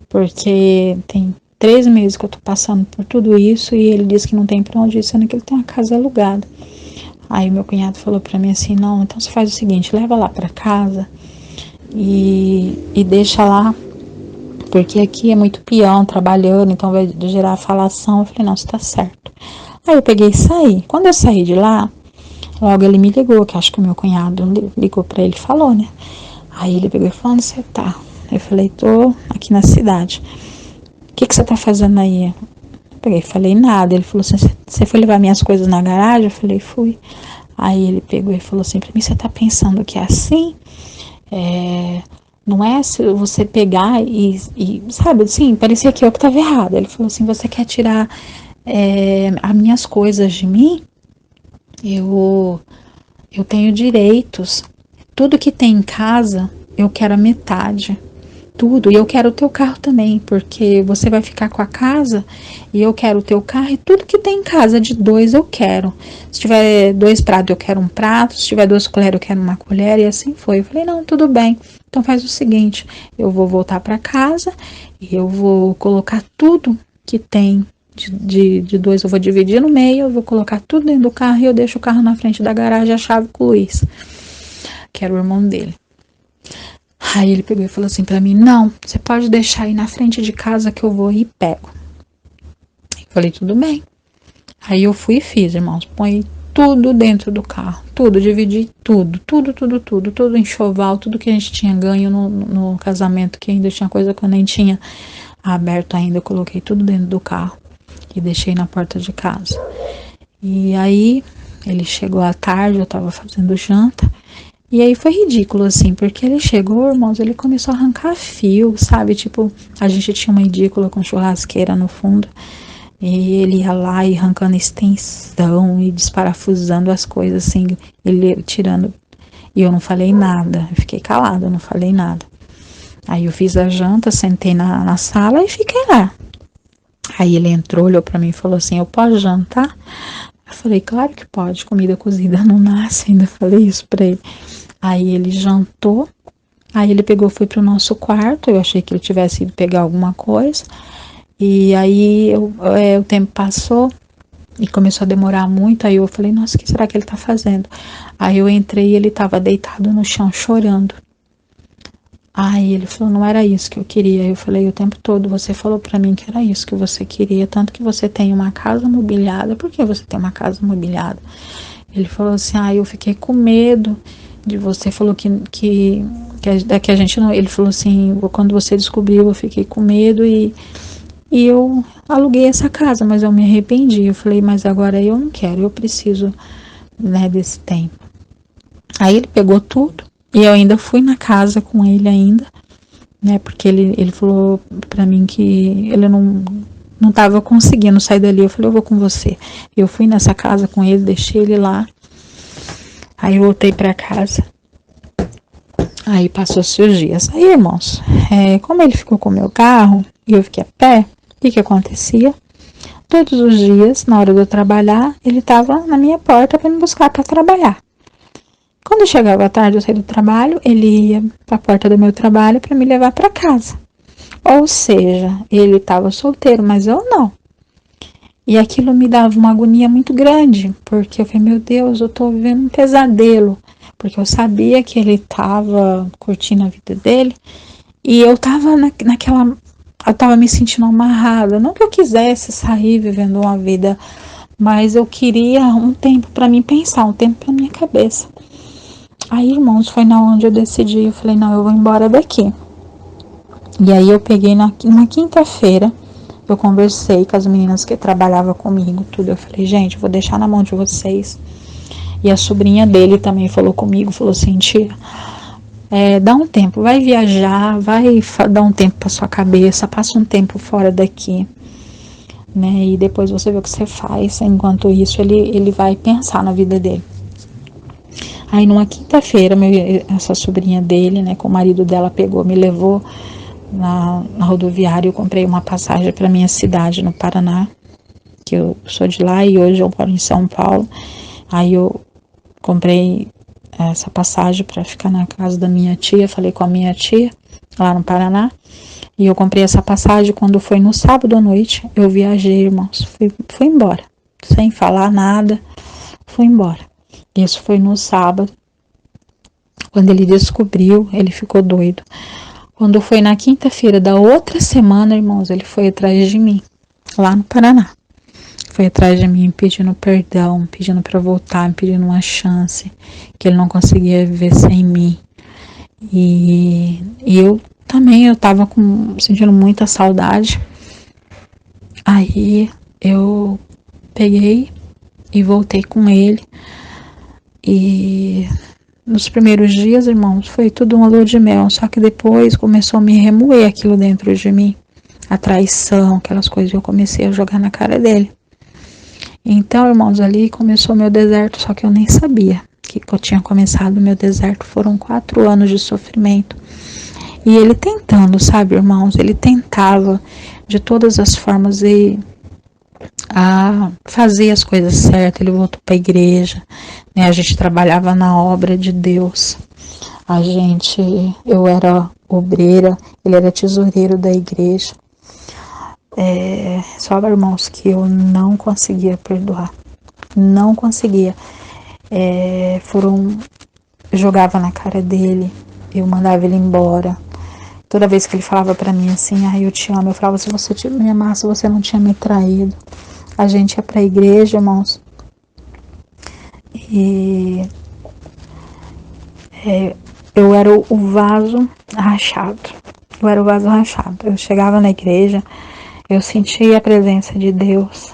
porque tem 3 meses que eu tô passando por tudo isso e ele disse que não tem pra onde ir, sendo que ele tem uma casa alugada. Aí meu cunhado falou pra mim assim, não, então você faz o seguinte, leva lá pra casa e deixa lá, porque aqui é muito peão trabalhando, então vai gerar falação. Eu falei, não, você tá certo. Aí eu peguei e saí. Quando eu saí de lá, logo ele me ligou, que acho que o meu cunhado ligou pra ele e falou, né? Aí ele pegou e falou, onde você tá? Eu falei, tô aqui na cidade. O que você tá fazendo aí? Eu peguei e falei, nada. Ele falou assim, você foi levar minhas coisas na garagem? Eu falei, fui. Aí ele pegou e falou assim pra mim, você tá pensando que é assim? Não é se você pegar sabe, assim, parecia que eu que tava errado. Ele falou assim, você quer tirar as minhas coisas de mim? Eu, eu tenho direitos. Tudo que tem em casa, eu quero a metade. Tudo. E eu quero o teu carro também, porque você vai ficar com a casa e eu quero o teu carro e tudo que tem em casa de dois eu quero. Se tiver 2 pratos, eu quero um prato. Se tiver 2 colheres, eu quero uma colher. E assim foi. Eu falei, não, tudo bem. Então faz o seguinte, eu vou voltar para casa e eu vou colocar tudo que tem de 2, eu vou dividir no meio, eu vou colocar tudo dentro do carro e eu deixo o carro na frente da garagem, a chave com o Luiz, que era o irmão dele. Aí ele pegou e falou assim pra mim, não, você pode deixar aí na frente de casa que eu vou e pego. Eu falei, tudo bem. Aí eu fui e fiz, irmãos, põe tudo dentro do carro, tudo, dividi tudo enxoval, tudo que a gente tinha ganho no casamento, que ainda tinha coisa que eu nem tinha aberto ainda, eu coloquei tudo dentro do carro e deixei na porta de casa. E aí ele chegou à tarde, eu tava fazendo janta, e aí foi ridículo, assim, porque ele chegou, irmãos, ele começou a arrancar fio, sabe? Tipo, a gente tinha uma edícula com churrasqueira no fundo, e ele ia lá e arrancando extensão e desparafusando as coisas, assim, ele tirando. E eu não falei nada, eu fiquei calada, eu não falei nada. Aí eu fiz a janta, sentei na sala e fiquei lá. Aí ele entrou, olhou pra mim e falou assim, eu posso jantar? Eu falei, claro que pode, comida cozida não nasce, ainda falei isso pra ele. Aí ele jantou, aí ele pegou, foi pro nosso quarto, eu achei que ele tivesse ido pegar alguma coisa, e aí o tempo passou e começou a demorar muito, aí eu falei, nossa, o que será que ele tá fazendo? Aí eu entrei e ele tava deitado no chão chorando. Aí ele falou, não era isso que eu queria. Eu falei, o tempo todo você falou pra mim que era isso que você queria, tanto que você tem uma casa mobiliada. Por que você tem uma casa mobiliada? Ele falou assim, eu fiquei com medo de você, falou que a gente não, ele falou assim, quando você descobriu, eu fiquei com medo e eu aluguei essa casa, mas eu me arrependi. Eu falei, mas agora eu não quero, eu preciso, né, desse tempo. Aí ele pegou tudo e eu ainda fui na casa com ele ainda, né, porque ele falou pra mim que ele não tava conseguindo sair dali. Eu falei, eu vou com você. Eu fui nessa casa com ele, deixei ele lá. Aí eu voltei pra casa. Aí passou-se os dias. Aí, irmãos, como ele ficou com o meu carro e eu fiquei a pé, o que acontecia? Todos os dias, na hora de eu trabalhar, ele estava na minha porta para me buscar para trabalhar. Quando chegava à tarde, eu saía do trabalho, ele ia para a porta do meu trabalho para me levar para casa. Ou seja, ele estava solteiro, mas eu não. E aquilo me dava uma agonia muito grande, porque eu falei, meu Deus, eu estou vivendo um pesadelo. Porque eu sabia que ele estava curtindo a vida dele e eu estava naquela. Eu estava me sentindo amarrada. Não que eu quisesse sair vivendo uma vida, mas eu queria um tempo para mim pensar, um tempo para minha cabeça. Aí, irmãos, foi na onde eu decidi. Eu falei, não, eu vou embora daqui. E aí eu peguei numa quinta-feira, eu conversei com as meninas que trabalhavam comigo, tudo. Eu falei, gente, eu vou deixar na mão de vocês. E a sobrinha dele também falou comigo, falou assim, tia, dá um tempo, vai viajar, vai dar um tempo para sua cabeça, passa um tempo fora daqui, né? E depois você vê o que você faz. Enquanto isso, ele vai pensar na vida dele. Aí numa quinta-feira, essa sobrinha dele, né, com o marido dela pegou, me levou na rodoviária. Eu comprei uma passagem para minha cidade no Paraná, que eu sou de lá e hoje eu moro em São Paulo. Aí eu comprei essa passagem para ficar na casa da minha tia, falei com a minha tia lá no Paraná, e eu comprei essa passagem. Quando foi no sábado à noite, eu viajei, irmãos, fui embora, sem falar nada, fui embora. Isso foi no sábado. Quando ele descobriu, ele ficou doido. Quando foi na quinta-feira da outra semana, irmãos, ele foi atrás de mim, lá no Paraná. Foi atrás de mim pedindo perdão, pedindo para voltar, pedindo uma chance, que ele não conseguia viver sem mim. E eu também, eu tava sentindo muita saudade. Aí eu peguei e voltei com ele. E nos primeiros dias, irmãos, foi tudo uma lua de mel. Só que depois começou a me remoer aquilo dentro de mim. A traição, aquelas coisas que eu comecei a jogar na cara dele. Então, irmãos, ali começou meu deserto, só que eu nem sabia que eu tinha começado o meu deserto. Foram 4 anos de sofrimento. E ele tentando, sabe, irmãos, ele tentava de todas as formas a fazer as coisas certas. Ele voltou para a igreja, né? A gente trabalhava na obra de Deus. Eu era obreira, ele era tesoureiro da igreja. Só, irmãos, que eu não conseguia perdoar. Não conseguia. Eu jogava na cara dele, eu mandava ele embora. Toda vez que ele falava pra mim assim, eu te amo, eu falava, se você me amasse, você não tinha me traído. A gente ia pra igreja, irmãos, e eu era o vaso rachado. Eu era o vaso rachado. Eu chegava na igreja, eu sentia a presença de Deus,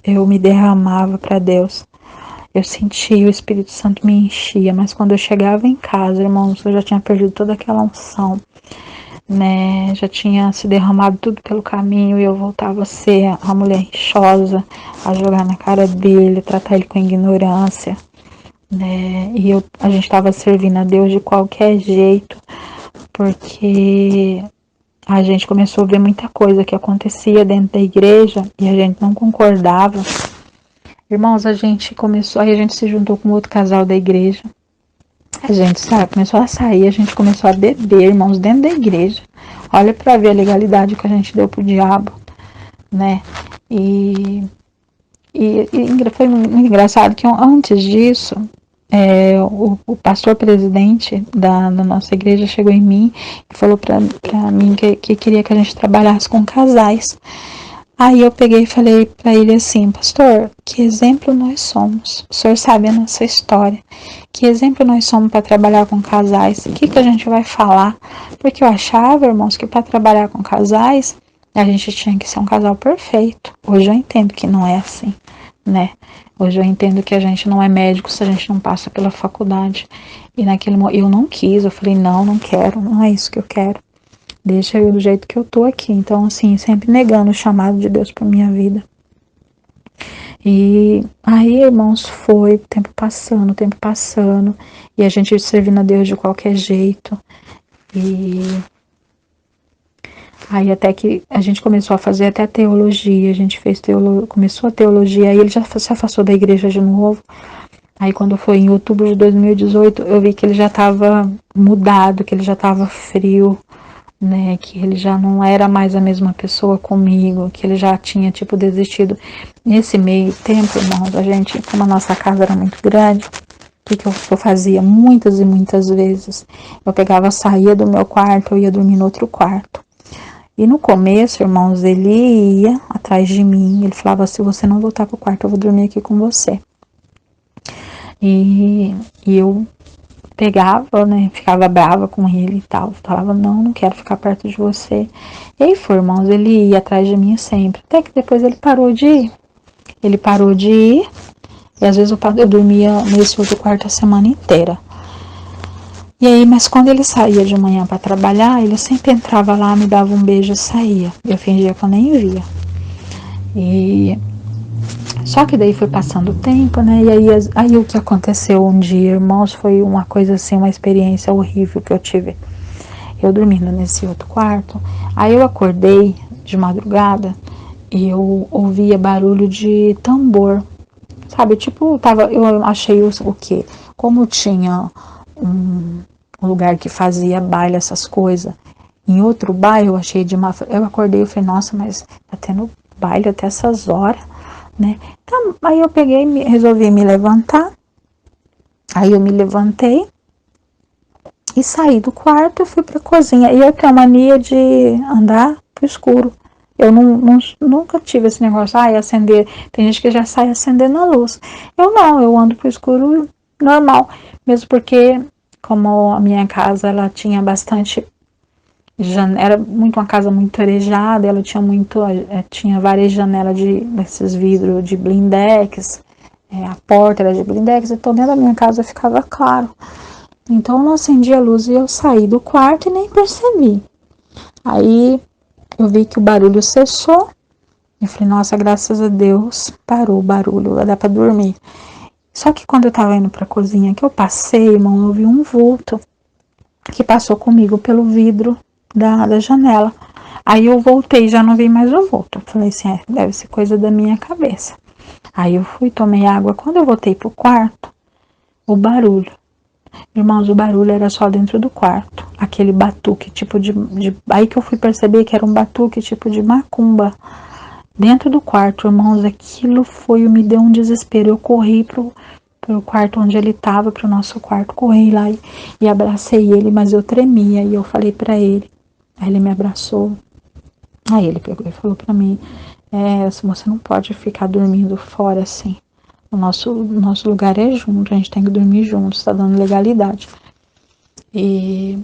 eu me derramava para Deus, eu sentia o Espírito Santo me enchia, mas quando eu chegava em casa, irmãos, eu já tinha perdido toda aquela unção, né? Já tinha se derramado tudo pelo caminho e eu voltava a ser a mulher rixosa, a jogar na cara dele, tratar ele com ignorância, né? E a gente estava servindo a Deus de qualquer jeito, porque a gente começou a ver muita coisa que acontecia dentro da igreja e a gente não concordava. Irmãos, aí a gente se juntou com outro casal da igreja. A gente, começou a sair, a gente começou a beber, irmãos, dentro da igreja. Olha pra ver a legalidade que a gente deu pro diabo, né? E foi muito engraçado que antes disso, o pastor presidente da nossa igreja chegou em mim e falou pra mim que queria que a gente trabalhasse com casais. Aí eu peguei e falei pra ele assim, pastor, que exemplo nós somos? O senhor sabe a nossa história. Que exemplo nós somos para trabalhar com casais? O que a gente vai falar? Porque eu achava, irmãos, que para trabalhar com casais, a gente tinha que ser um casal perfeito. Hoje eu entendo que não é assim, né? Hoje eu entendo que a gente não é médico se a gente não passa pela faculdade. E naquele momento eu não quis, eu falei, não quero, não é isso que eu quero. Deixa eu do jeito que eu tô aqui. Então, assim, sempre negando o chamado de Deus pra minha vida. E aí, irmãos, foi o tempo passando, e a gente servindo a Deus de qualquer jeito. E aí até que a gente começou a fazer até teologia, a gente começou a teologia, aí ele já se afastou da igreja de novo. Aí quando foi em outubro de 2018, eu vi que ele já estava mudado, que ele já estava frio, né, que ele já não era mais a mesma pessoa comigo, que ele já tinha, desistido. Nesse meio tempo, irmãos, como a nossa casa era muito grande, o que eu fazia muitas e muitas vezes? Eu pegava, saía do meu quarto, eu ia dormir no outro quarto. E no começo, irmãos, ele ia atrás de mim, ele falava, se você não voltar pro quarto, eu vou dormir aqui com você. E eu pegava, né, ficava brava com ele e tal, falava, não quero ficar perto de você. E aí foi, irmãos, ele ia atrás de mim sempre, até que depois ele parou de ir, e às vezes eu dormia nesse outro quarto a semana inteira. E aí, mas quando ele saía de manhã para trabalhar, ele sempre entrava lá, me dava um beijo e saía, eu fingia que eu nem via. E só que daí foi passando o tempo, né? E aí o que aconteceu um dia, irmãos, foi uma coisa assim, uma experiência horrível que eu tive. Eu dormindo nesse outro quarto, aí eu acordei de madrugada e eu ouvia barulho de tambor, sabe? Eu achei o quê? Como tinha um lugar que fazia baile, essas coisas, em outro bairro, eu acordei e falei, nossa, mas tá tendo baile até essas horas, né? Então, aí eu peguei, resolvi me levantar Aí eu me levantei e saí do quarto e fui para a cozinha. E eu tenho a mania de andar pro escuro. Eu nunca tive esse negócio, acender. Tem gente que já sai acendendo a luz. Eu não, eu ando pro escuro normal. Mesmo porque, como a minha casa, ela tinha bastante janela, era muito uma casa muito arejada, ela tinha tinha várias janelas desses vidros de blindex, a porta era de blindex, então dentro da minha casa ficava claro. Então eu não acendi a luz e eu saí do quarto e nem percebi. Aí eu vi que o barulho cessou. Eu falei, nossa, graças a Deus, parou o barulho, vai dar pra dormir. Só que quando eu tava indo pra cozinha, que eu passei, irmão, eu vi um vulto que passou comigo pelo vidro da janela. Aí eu voltei, já não vi mais o vulto. Eu falei assim, deve ser coisa da minha cabeça. Aí eu fui, tomei água. Quando eu voltei pro quarto, o barulho. Irmãos, o barulho era só dentro do quarto. Aquele batuque, tipo de... Aí que eu fui perceber que era um batuque, tipo de macumba. Dentro do quarto, irmãos, aquilo me deu um desespero. Eu corri pro quarto onde ele estava, pro nosso quarto. Corri lá e abracei ele, mas eu tremia. E eu falei pra ele. Aí ele me abraçou. Aí ele pegou e falou pra mim, você não pode ficar dormindo fora assim. O nosso lugar é junto, a gente tem que dormir juntos, tá dando legalidade. E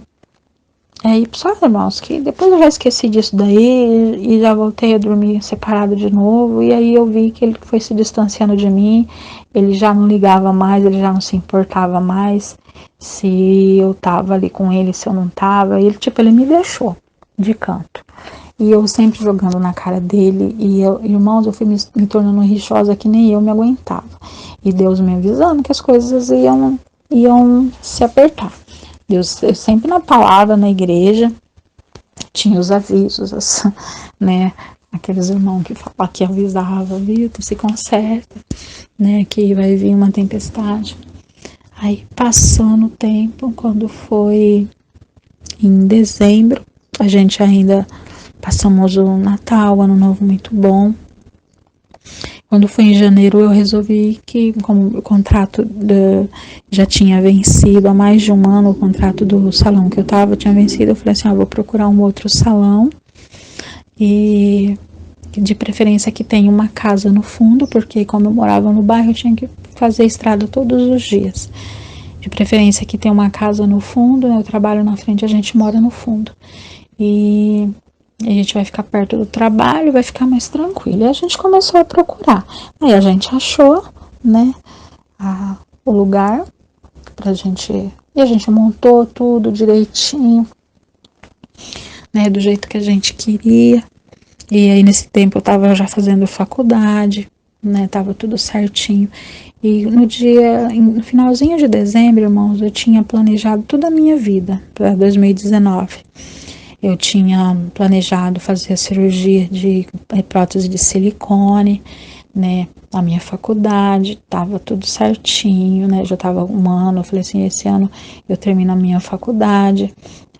só, irmãos, que depois eu já esqueci disso daí e já voltei a dormir separado de novo. E aí eu vi que ele foi se distanciando de mim, ele já não ligava mais, ele já não se importava mais se eu tava ali com ele, se eu não tava. Ele me deixou de canto. E eu sempre jogando na cara dele. E irmãos, eu fui me tornando rixosa que nem eu me aguentava. E Deus me avisando que as coisas iam se apertar. Deus, eu sempre na palavra, na igreja, tinha os avisos, né? Aqueles irmãos que avisavam, viu? Tu se conserta, né? Que vai vir uma tempestade. Aí, passando o tempo, quando foi em dezembro, a gente ainda passamos o Natal, Ano Novo muito bom. Quando foi em janeiro, eu resolvi que, como o contrato já tinha vencido há mais de um ano, o contrato do salão que eu estava tinha vencido, eu falei assim, vou procurar um outro salão e de preferência que tenha uma casa no fundo, porque como eu morava no bairro, eu tinha que fazer estrada todos os dias. De preferência que tenha uma casa no fundo, né? Eu trabalho na frente, a gente mora no fundo. E a gente vai ficar perto do trabalho, vai ficar mais tranquilo. E a gente começou a procurar. Aí a gente achou, né, o lugar pra gente. E a gente montou tudo direitinho, né, do jeito que a gente queria. E aí nesse tempo eu tava já fazendo faculdade, né, tava tudo certinho. E no finalzinho de dezembro, irmãos, eu tinha planejado toda a minha vida para 2019. Eu tinha planejado fazer a cirurgia de prótese de silicone, né? A minha faculdade, tava tudo certinho, né? Já tava um ano, eu falei assim, esse ano eu termino a minha faculdade,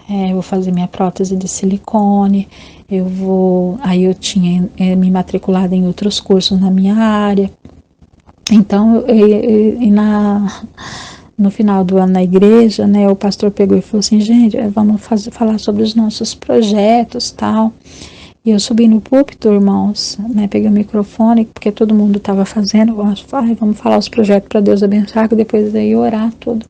eu vou fazer minha prótese de silicone, aí eu tinha me matriculado em outros cursos na minha área. Então, no final do ano na igreja, né, o pastor pegou e falou assim, gente, vamos falar sobre os nossos projetos, tal. E eu subi no púlpito, irmãos, né, peguei o microfone, porque todo mundo estava fazendo, vamos falar os projetos para Deus abençoar, que depois daí orar, tudo.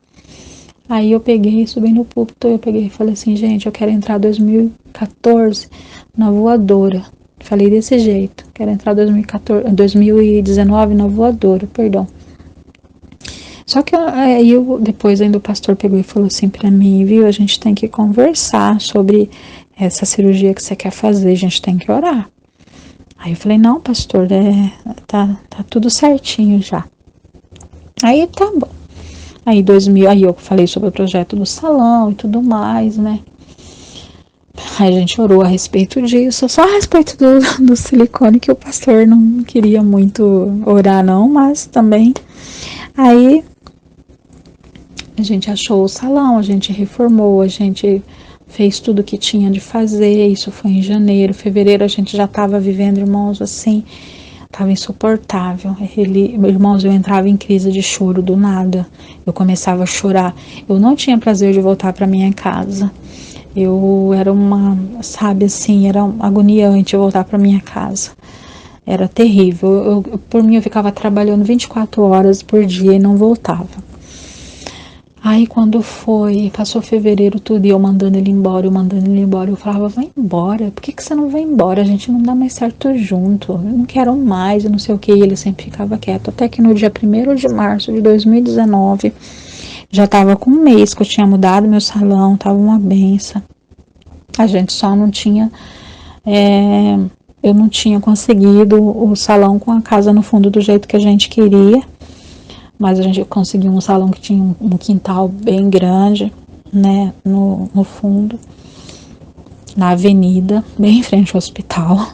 Aí eu peguei, subi no púlpito, eu peguei e falei assim, gente, eu quero entrar 2014 na voadora. Falei desse jeito, quero entrar 2019 na voadora, perdão. Só que depois ainda o pastor pegou e falou assim pra mim, viu, a gente tem que conversar sobre essa cirurgia que você quer fazer, a gente tem que orar. Aí eu falei, não, pastor, tá tudo certinho já. Aí tá bom. Aí eu falei sobre o projeto do salão e tudo mais, né? Aí a gente orou a respeito disso, só a respeito do silicone, que o pastor não queria muito orar não, mas também. Aí a gente achou o salão, a gente reformou, a gente fez tudo o que tinha de fazer, isso foi em janeiro, fevereiro a gente já estava vivendo, irmãos, assim, Tava insuportável. Irmãos, eu entrava em crise de choro do nada. Eu começava a chorar. Eu não tinha prazer de voltar para minha casa. Eu era sabe assim, era agoniante eu voltar para minha casa. Era terrível. Por mim, eu ficava trabalhando 24 horas por dia e não voltava. Aí quando passou fevereiro tudo e eu mandando ele embora, eu falava, vai embora, por que você não vai embora? A gente não dá mais certo junto, eu não quero mais, eu não sei o que, e ele sempre ficava quieto. Até que no dia 1º de março de 2019, já tava com um mês que eu tinha mudado meu salão, tava uma benção. A gente só não tinha, eu não tinha conseguido o salão com a casa no fundo do jeito que a gente queria. Mas a gente conseguiu um salão que tinha um quintal bem grande, né, no fundo, na avenida, bem em frente ao hospital,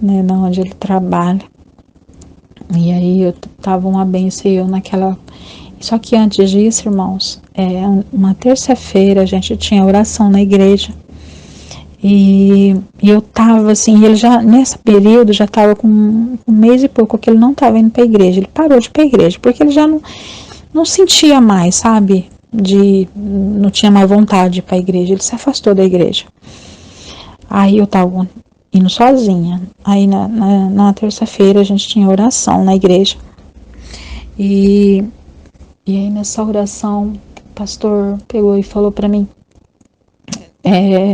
né, onde ele trabalha. E aí eu tava uma benção e eu naquela... Só que antes disso, irmãos, uma terça-feira a gente tinha oração na igreja. E eu tava assim, ele já, nesse período, já tava com um mês e pouco que ele não tava indo pra igreja. Ele parou de ir pra igreja, porque ele já não sentia mais, sabe? Não tinha mais vontade de ir pra igreja. Ele se afastou da igreja. Aí eu tava indo sozinha. Aí na terça-feira a gente tinha oração na igreja. E aí nessa oração, o pastor pegou e falou pra mim,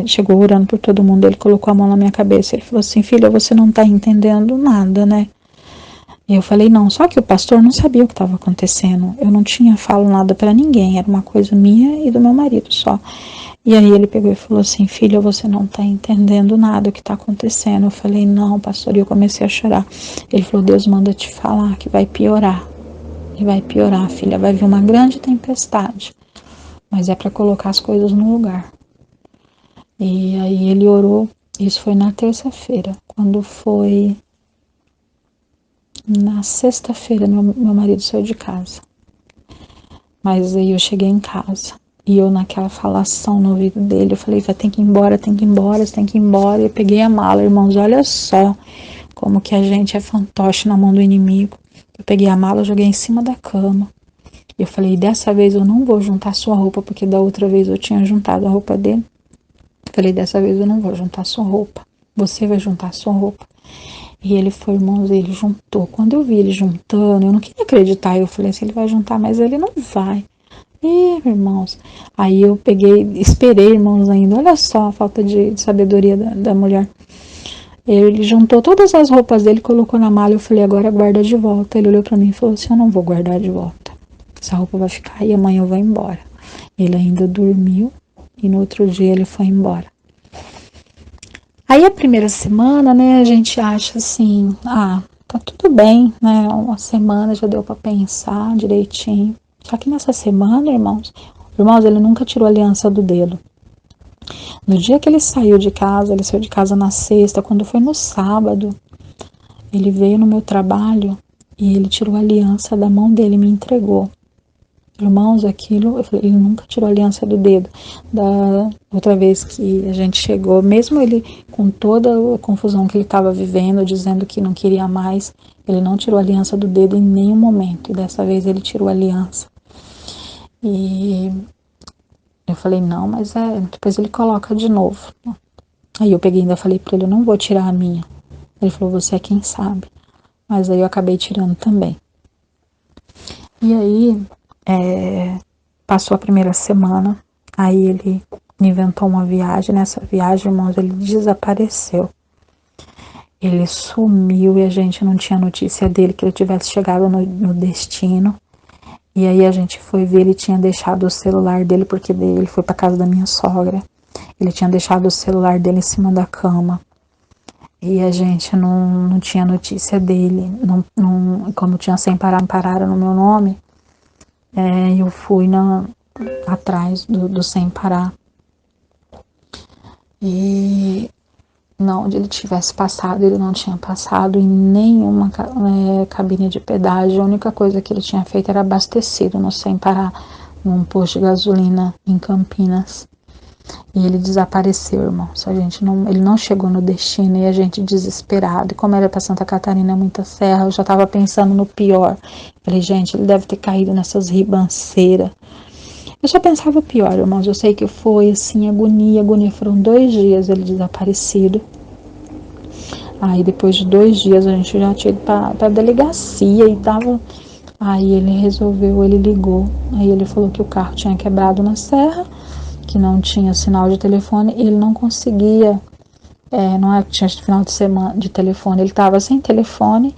chegou orando por todo mundo, ele colocou a mão na minha cabeça, ele falou assim, filha, você não tá entendendo nada, né? E eu falei, não, só que o pastor não sabia o que estava acontecendo, eu não tinha falado nada para ninguém, era uma coisa minha e do meu marido só. E aí ele pegou e falou assim, filha, você não tá entendendo nada o que tá acontecendo. Eu falei, não, pastor, e eu comecei a chorar. Ele falou, Deus manda te falar que vai piorar, e vai piorar, filha, vai vir uma grande tempestade, mas é para colocar as coisas no lugar. E aí ele orou, isso foi na terça-feira. Quando foi na sexta-feira, meu marido saiu de casa. Mas aí eu cheguei em casa e eu naquela falação no ouvido dele, eu falei, vai, tem que ir embora, tem que ir embora, você tem que ir embora. Eu peguei a mala, irmãos, olha só como que a gente é fantoche na mão do inimigo. Eu peguei a mala, joguei em cima da cama. E eu falei, dessa vez eu não vou juntar sua roupa, porque da outra vez eu tinha juntado a roupa dele. Falei, dessa vez eu não vou juntar sua roupa. Você vai juntar sua roupa. E ele foi, irmãos, ele juntou. Quando eu vi ele juntando, eu não queria acreditar. Eu falei assim, ele vai juntar, mas ele não vai. E, irmãos, aí eu peguei, esperei, irmãos, ainda. Olha só a falta de sabedoria da mulher. Ele juntou todas as roupas dele, colocou na mala. Eu falei, agora guarda de volta. Ele olhou pra mim e falou assim, eu não vou guardar de volta. Essa roupa vai ficar e amanhã eu vou embora. Ele ainda dormiu. E no outro dia ele foi embora. Aí a primeira semana, né, a gente acha assim, tá tudo bem, né, uma semana já deu para pensar direitinho. Só que nessa semana, irmãos, ele nunca tirou a aliança do dedo. No dia que ele saiu de casa na sexta, quando foi no sábado, ele veio no meu trabalho e ele tirou a aliança da mão dele e me entregou. Irmãos, aquilo, ele nunca tirou a aliança do dedo. Da outra vez que a gente chegou, mesmo ele com toda a confusão que ele estava vivendo, dizendo que não queria mais, ele não tirou a aliança do dedo em nenhum momento. E dessa vez ele tirou a aliança. E eu falei, não, mas depois ele coloca de novo. Aí eu peguei e ainda falei para ele, eu não vou tirar a minha. Ele falou, você é quem sabe. Mas aí eu acabei tirando também. E aí... passou a primeira semana, aí ele inventou uma viagem. Nessa viagem, irmãos, ele desapareceu. Ele sumiu e a gente não tinha notícia dele, que ele tivesse chegado no destino. E aí a gente foi ver, ele tinha deixado o celular dele, porque ele foi para casa da minha sogra. Ele tinha deixado o celular dele em cima da cama. E a gente não tinha notícia dele. Como tinha sem parar, pararam no meu nome. Eu fui atrás do sem parar. E onde ele tivesse passado, ele não tinha passado em nenhuma cabine de pedágio. A única coisa que ele tinha feito era abastecido no sem parar, num posto de gasolina em Campinas. E ele desapareceu, irmãos. Ele não chegou no destino e a gente desesperado. E como era para Santa Catarina, muita serra, eu já estava pensando no pior. Falei, gente, ele deve ter caído nessas ribanceiras. Eu só pensava o pior, irmãos. Eu sei que foi assim, agonia. Foram 2 dias ele desaparecido. Aí depois de 2 dias a gente já tinha ido para a delegacia e tava. Aí ele ligou. Aí ele falou que o carro tinha quebrado na serra, que não tinha sinal de telefone e ele não conseguia, não é que tinha final de semana de telefone, ele estava sem telefone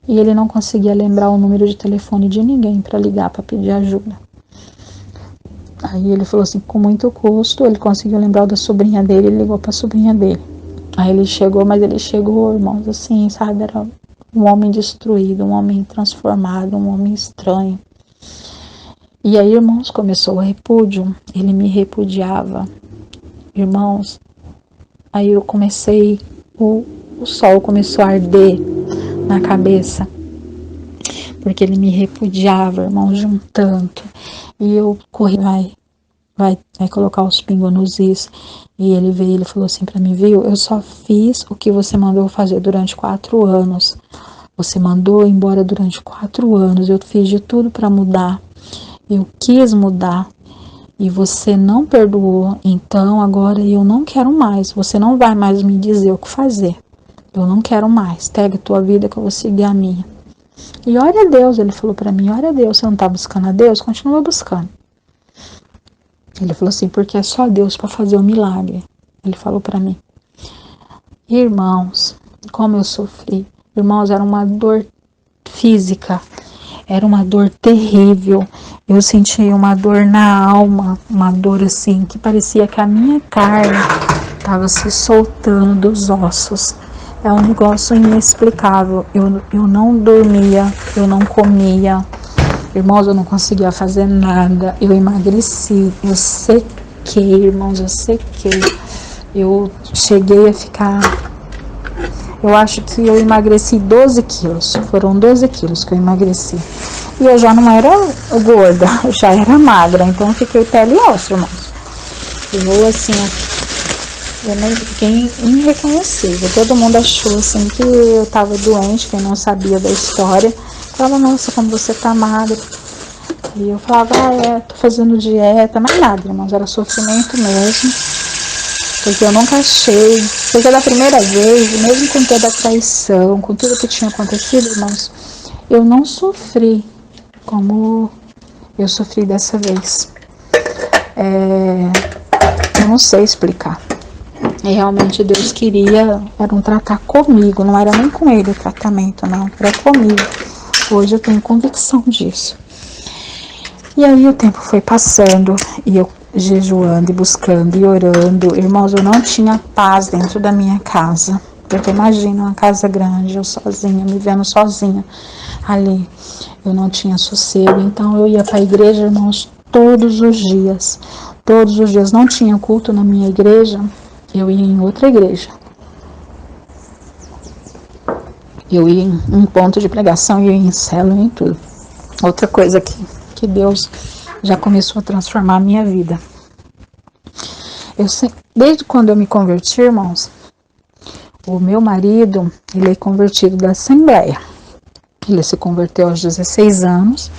e ele não conseguia lembrar o número de telefone de ninguém para ligar, para pedir ajuda. Aí ele falou assim, com muito custo, ele conseguiu lembrar o da sobrinha dele, ele ligou para a sobrinha dele. Aí ele chegou, irmãos, assim, sabe, era um homem destruído, um homem transformado, um homem estranho. E aí, irmãos, começou o repúdio, ele me repudiava, irmãos. Aí eu comecei, o sol começou a arder na cabeça, porque ele me repudiava, irmãos, de um tanto. E eu corri, vai colocar os pingos nos is. E ele veio, ele falou assim pra mim, viu, eu só fiz o que você mandou fazer durante 4 anos. Você mandou embora durante 4 anos, eu fiz de tudo para mudar. Eu quis mudar e você não perdoou, então agora eu não quero mais, você não vai mais me dizer o que fazer, eu não quero mais, pega a tua vida que eu vou seguir a minha. E ora a Deus, ele falou para mim, ora a Deus, você não tá buscando a Deus? Continua buscando. Ele falou assim, porque é só Deus para fazer o milagre, ele falou para mim. Irmãos, como eu sofri, irmãos, era uma dor física, era uma dor terrível, eu sentia uma dor na alma, uma dor assim, que parecia que a minha carne estava se soltando dos ossos. É um negócio inexplicável, eu não dormia, eu não comia, irmãos, eu não conseguia fazer nada, eu emagreci, eu sequei, irmãos, eu cheguei a ficar... Eu acho que eu emagreci 12 quilos. Foram 12 quilos que eu emagreci. E eu já não era gorda, eu já era magra. Então eu fiquei pele e osso, irmãos. Eu assim, eu fiquei irreconhecível. Todo mundo achou assim que eu tava doente, quem não sabia da história. Falava, nossa, como você tá magra. E eu falava, tô fazendo dieta. Mas nada, irmãos, era sofrimento mesmo. Porque eu nunca achei, porque da primeira vez, mesmo com toda a traição, com tudo que tinha acontecido, irmãos, eu não sofri como eu sofri dessa vez. Eu não sei explicar. E realmente Deus queria, era um tratar comigo, não era nem com ele o tratamento, não, era comigo. Hoje eu tenho convicção disso. E aí o tempo foi passando e eu jejuando e buscando e orando. Irmãos, eu não tinha paz dentro da minha casa. Porque imagina uma casa grande, eu sozinha, me vendo sozinha ali. Eu não tinha sossego, então eu ia para a igreja, irmãos, todos os dias. Todos os dias. Não tinha culto na minha igreja, eu ia em outra igreja. Eu ia em um ponto de pregação, eu ia em célula, em tudo. Outra coisa que Deus já começou a transformar a minha vida. Desde quando eu me converti, irmãos, o meu marido, ele é convertido da Assembleia. Ele se converteu aos 16 anos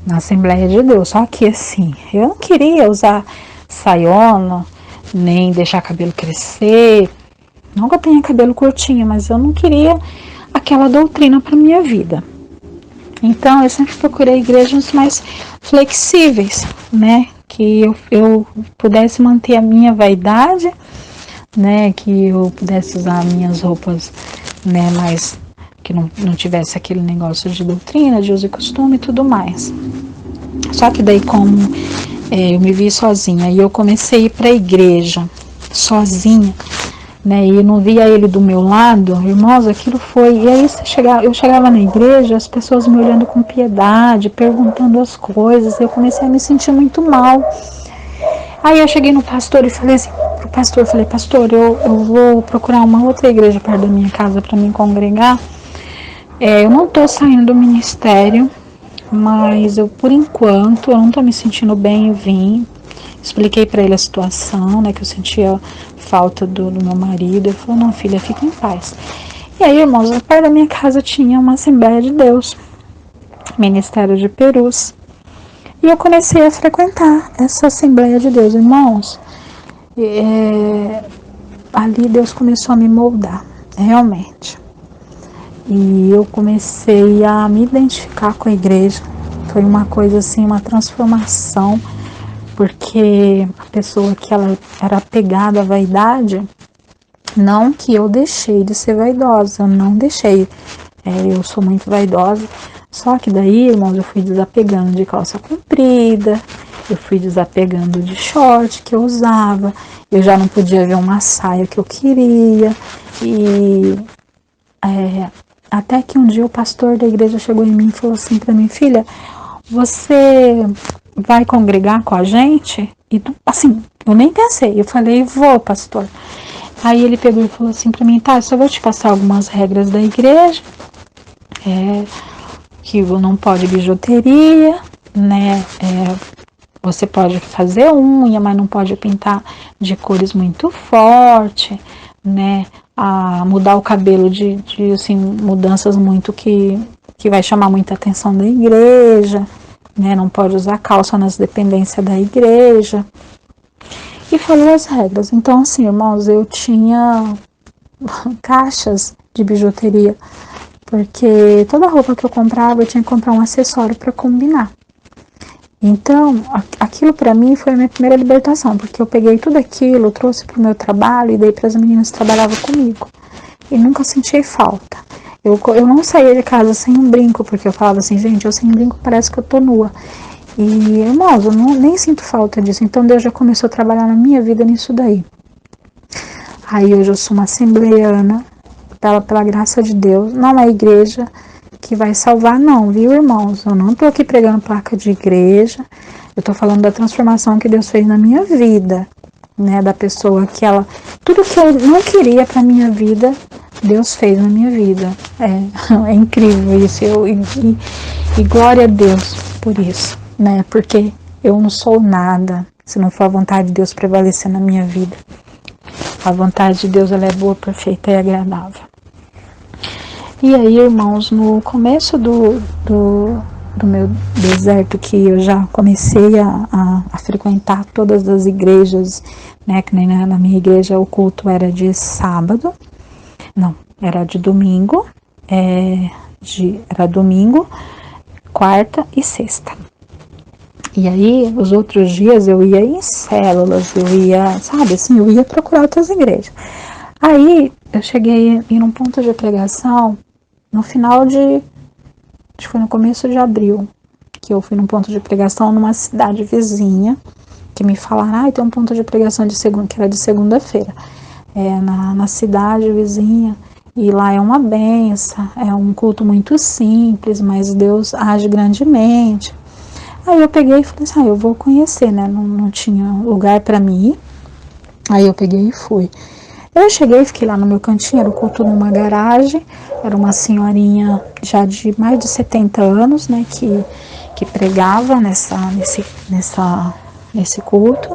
na Assembleia de Deus. Só que assim, eu não queria usar saiona, nem deixar cabelo crescer. Nunca tenha cabelo curtinho, mas eu não queria aquela doutrina para minha vida. Então, eu sempre procurei igrejas mais flexíveis, né? Que eu pudesse manter a minha vaidade, né? Que eu pudesse usar minhas roupas, né? Mais que não tivesse aquele negócio de doutrina, de uso e costume e tudo mais. Só que daí, como eu me vi sozinha e eu comecei a ir para a igreja sozinha, né, e eu não via ele do meu lado, irmãos, aquilo foi, e aí eu chegava na igreja, as pessoas me olhando com piedade, perguntando as coisas, eu comecei a me sentir muito mal. Aí eu cheguei no pastor e falei assim, pro pastor, pastor, eu vou procurar uma outra igreja perto da minha casa para me congregar, eu não tô saindo do ministério, mas por enquanto, eu não tô me sentindo bem, eu vim, Expliquei para ele a situação, né, que eu sentia falta do meu marido. Ele falou, não, filha, fica em paz. E aí, irmãos, perto da minha casa tinha uma Assembleia de Deus, Ministério de Perus. E eu comecei a frequentar essa Assembleia de Deus, irmãos. Ali Deus começou a me moldar, realmente. E eu comecei a me identificar com a igreja. Foi uma coisa assim, uma transformação, porque a pessoa que ela era apegada à vaidade, não que eu deixei de ser vaidosa, eu não deixei. Eu sou muito vaidosa, só que daí, irmãos, eu fui desapegando de calça comprida, eu fui desapegando de short que eu usava, eu já não podia ver uma saia que eu queria, e até que um dia o pastor da igreja chegou em mim e falou assim para mim, filha, você vai congregar com a gente? E assim, eu nem pensei, eu falei, vou, pastor. Aí ele pegou e falou assim para mim, tá, eu só vou te passar algumas regras da igreja, que não pode bijuteria, né, você pode fazer unha, mas não pode pintar de cores muito forte, né, a mudar o cabelo de assim, mudanças muito que vai chamar muita atenção da igreja, né, não pode usar calça nas dependências da igreja, e falou as regras. Então, assim, irmãos, eu tinha caixas de bijuteria, porque toda roupa que eu comprava, eu tinha que comprar um acessório para combinar. Então, aquilo para mim foi a minha primeira libertação, porque eu peguei tudo aquilo, trouxe para o meu trabalho e dei para as meninas que trabalhavam comigo. E nunca senti falta. Eu não saía de casa sem um brinco, porque eu falava assim, gente, eu sem brinco parece que eu tô nua. E, irmãos, eu nem sinto falta disso. Então, Deus já começou a trabalhar na minha vida nisso daí. Aí, hoje eu sou uma assembleiana, pela graça de Deus. Não é a igreja que vai salvar, não, viu, irmãos? Eu não tô aqui pregando placa de igreja. Eu tô falando da transformação que Deus fez na minha vida, né? Da pessoa que ela... Tudo que eu não queria pra minha vida, Deus fez na minha vida. É incrível isso. E glória a Deus por isso, né? Porque eu não sou nada se não for a vontade de Deus prevalecer na minha vida. A vontade de Deus, ela é boa, perfeita e agradável. E aí, irmãos, no começo do meu deserto, que eu já comecei a frequentar todas as igrejas, né, que nem na minha igreja o culto era de sábado, não, era de domingo, era domingo, quarta e sexta. E aí, os outros dias eu ia em células, eu ia, sabe, assim, eu ia procurar outras igrejas. Aí, eu cheguei em um ponto de pregação, no final acho que foi no começo de abril, que eu fui num ponto de pregação numa cidade vizinha, que me falaram, tem um ponto de pregação de segunda, que era de segunda-feira, na cidade vizinha, e lá é uma benção, é um culto muito simples, mas Deus age grandemente. Aí eu peguei e falei assim, eu vou conhecer, né, não tinha lugar para mim ir, aí eu peguei e fui. Eu cheguei, fiquei lá no meu cantinho, era o culto numa garagem, era uma senhorinha já de mais de 70 anos, né, que pregava nesse culto,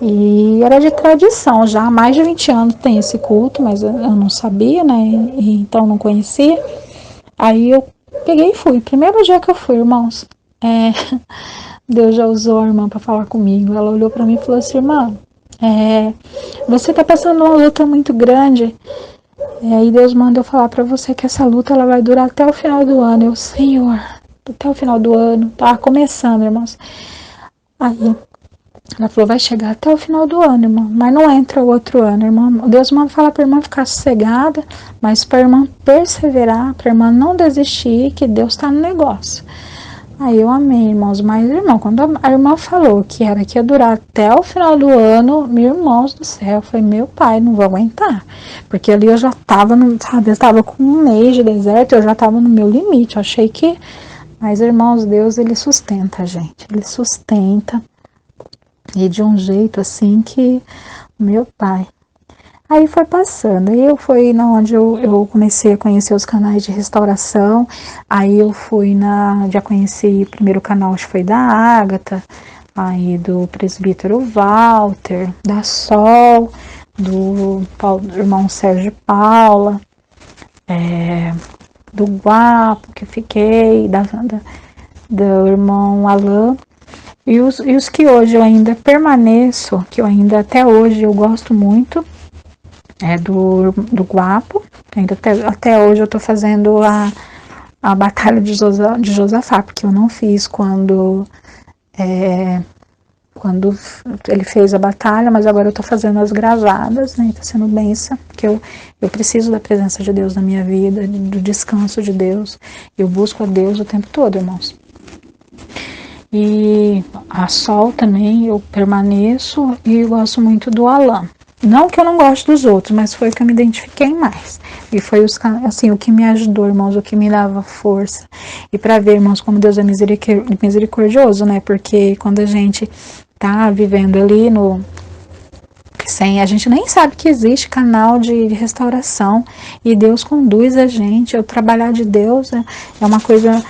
e era de tradição, já há mais de 20 anos tem esse culto, mas eu não sabia, né, então não conhecia. Aí eu peguei e fui, primeiro dia que eu fui, irmãos, Deus já usou a irmã para falar comigo, ela olhou para mim e falou assim, irmã, você tá passando uma luta muito grande, e Deus manda eu falar pra você que essa luta ela vai durar até o final do ano. Eu, Senhor, até o final do ano, tá começando, irmãos. Aí ela falou, vai chegar até o final do ano, irmão, mas não entra o outro ano, irmão. Deus manda falar pra irmã ficar sossegada, mas pra irmã perseverar, pra irmã não desistir, que Deus tá no negócio. Aí eu amei, irmãos, mas, irmão, quando a irmã falou que ia durar até o final do ano, meus irmãos do céu, eu falei, meu pai, não vou aguentar, porque ali eu já tava, eu tava com um mês de deserto, eu já tava no meu limite, eu achei que, mas, irmãos, Deus, ele sustenta a gente, ele sustenta, e de um jeito assim que, meu pai. Aí foi passando, aí eu fui onde eu comecei a conhecer os canais de restauração, aí eu fui já conheci o primeiro canal, acho que foi da Ágata, aí do presbítero Walter, da Sol, do irmão Sérgio Paula, do Guapo que fiquei, do irmão Alain, e os que hoje eu ainda permaneço, que eu ainda até hoje eu gosto muito, do Guapo, ainda até hoje eu tô fazendo a batalha de Josafá, porque eu não fiz quando ele fez a batalha, mas agora eu tô fazendo as gravadas, né, tá sendo bênção, porque eu preciso da presença de Deus na minha vida, do descanso de Deus, eu busco a Deus o tempo todo, irmãos. E a Sol também, eu permaneço, e eu gosto muito do Alain. Não que eu não goste dos outros, mas foi o que eu me identifiquei mais. E foi assim, o que me ajudou, irmãos, o que me dava força. E para ver, irmãos, como Deus é misericordioso, né? Porque quando a gente tá vivendo ali a gente nem sabe que existe canal de restauração, e Deus conduz a gente. O trabalhar de Deus é uma coisa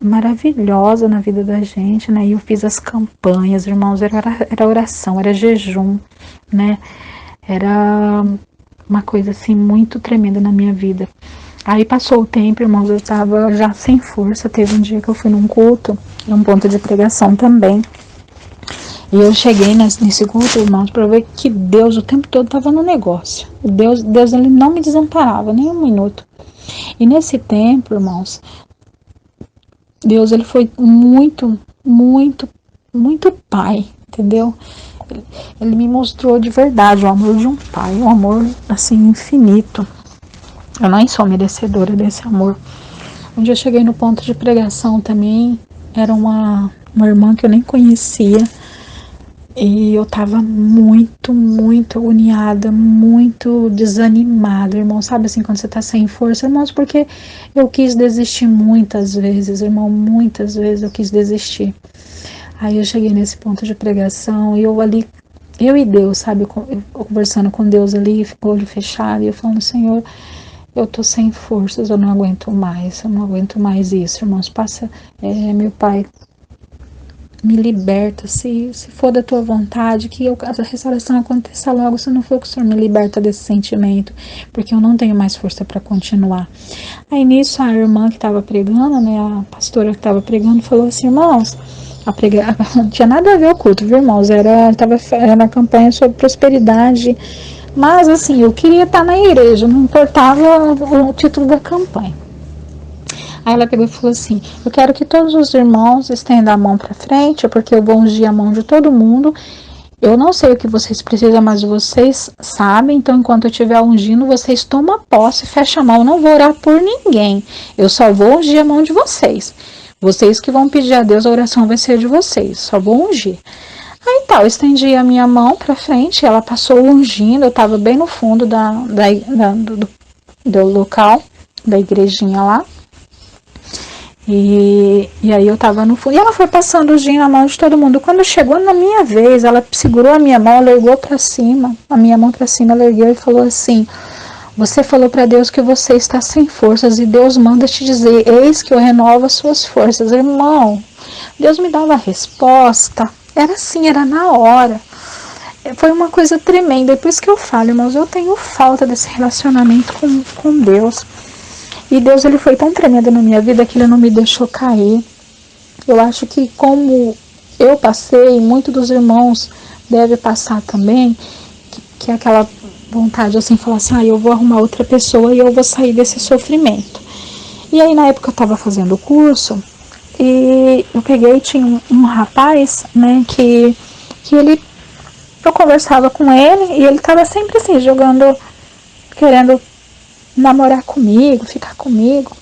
maravilhosa na vida da gente, né? E eu fiz as campanhas, irmãos, era oração, era jejum, né? Era uma coisa assim muito tremenda na minha vida. Aí passou o tempo, irmãos, eu tava já sem força. Teve um dia que eu fui num culto, num ponto de pregação também, e eu cheguei nesse culto, irmãos, para ver que Deus o tempo todo estava no negócio. Deus ele não me desamparava nem um minuto. E nesse tempo, irmãos, Deus ele foi muito, muito, muito pai, entendeu? Ele me mostrou de verdade o amor de um pai, um amor assim infinito. Eu não sou merecedora desse amor. Um dia eu cheguei no ponto de pregação também, era uma irmã que eu nem conhecia, e eu tava muito, muito agoniada, muito desanimada, irmão, sabe assim, quando você tá sem força, irmãos, porque eu quis desistir muitas vezes, irmão, muitas vezes eu quis desistir. Aí eu cheguei nesse ponto de pregação, e eu e Deus, sabe, eu conversando com Deus ali, com o olho fechado, e eu falando, Senhor, eu tô sem forças, eu não aguento mais isso, irmãos, meu Pai, me liberta, se for da tua vontade, que a restauração aconteça logo, se não for que o Senhor me liberta desse sentimento, porque eu não tenho mais força para continuar. Aí nisso a irmã que estava pregando, né, a pastora que estava pregando, falou assim, irmãos, não tinha nada a ver o culto, viu, irmãos, era uma campanha sobre prosperidade, mas assim, eu queria estar na igreja, não importava o título da campanha. Aí ela pegou e falou assim, eu quero que todos os irmãos estendam a mão para frente, porque eu vou ungir a mão de todo mundo. Eu não sei o que vocês precisam, mas vocês sabem, então enquanto eu estiver ungindo, vocês tomam posse, fecham a mão, eu não vou orar por ninguém, eu só vou ungir a mão de vocês. Vocês que vão pedir a Deus, a oração vai ser de vocês, só vou ungir. Aí tá, eu estendi a minha mão para frente, ela passou ungindo, eu estava bem no fundo do local, da igrejinha lá. E aí eu tava no fundo, e ela foi passando o gin na mão de todo mundo. Quando chegou na minha vez, ela segurou a minha mão, largou pra cima, a minha mão pra cima, ela ergueu e falou assim, você falou pra Deus que você está sem forças, e Deus manda te dizer, eis que eu renovo as suas forças. Irmão, Deus me dava a resposta, era assim, era na hora. Foi uma coisa tremenda, e por isso que eu falo, irmãos, eu tenho falta desse relacionamento com Deus. E Deus, ele foi tão tremendo na minha vida que ele não me deixou cair. Eu acho que como eu passei, muitos dos irmãos devem passar também, que é aquela vontade assim, falar assim, eu vou arrumar outra pessoa e eu vou sair desse sofrimento. E aí na época eu estava fazendo o curso, e eu peguei, tinha um rapaz, né, que eu conversava com ele, e ele estava sempre assim, querendo namorar comigo, ficar comigo.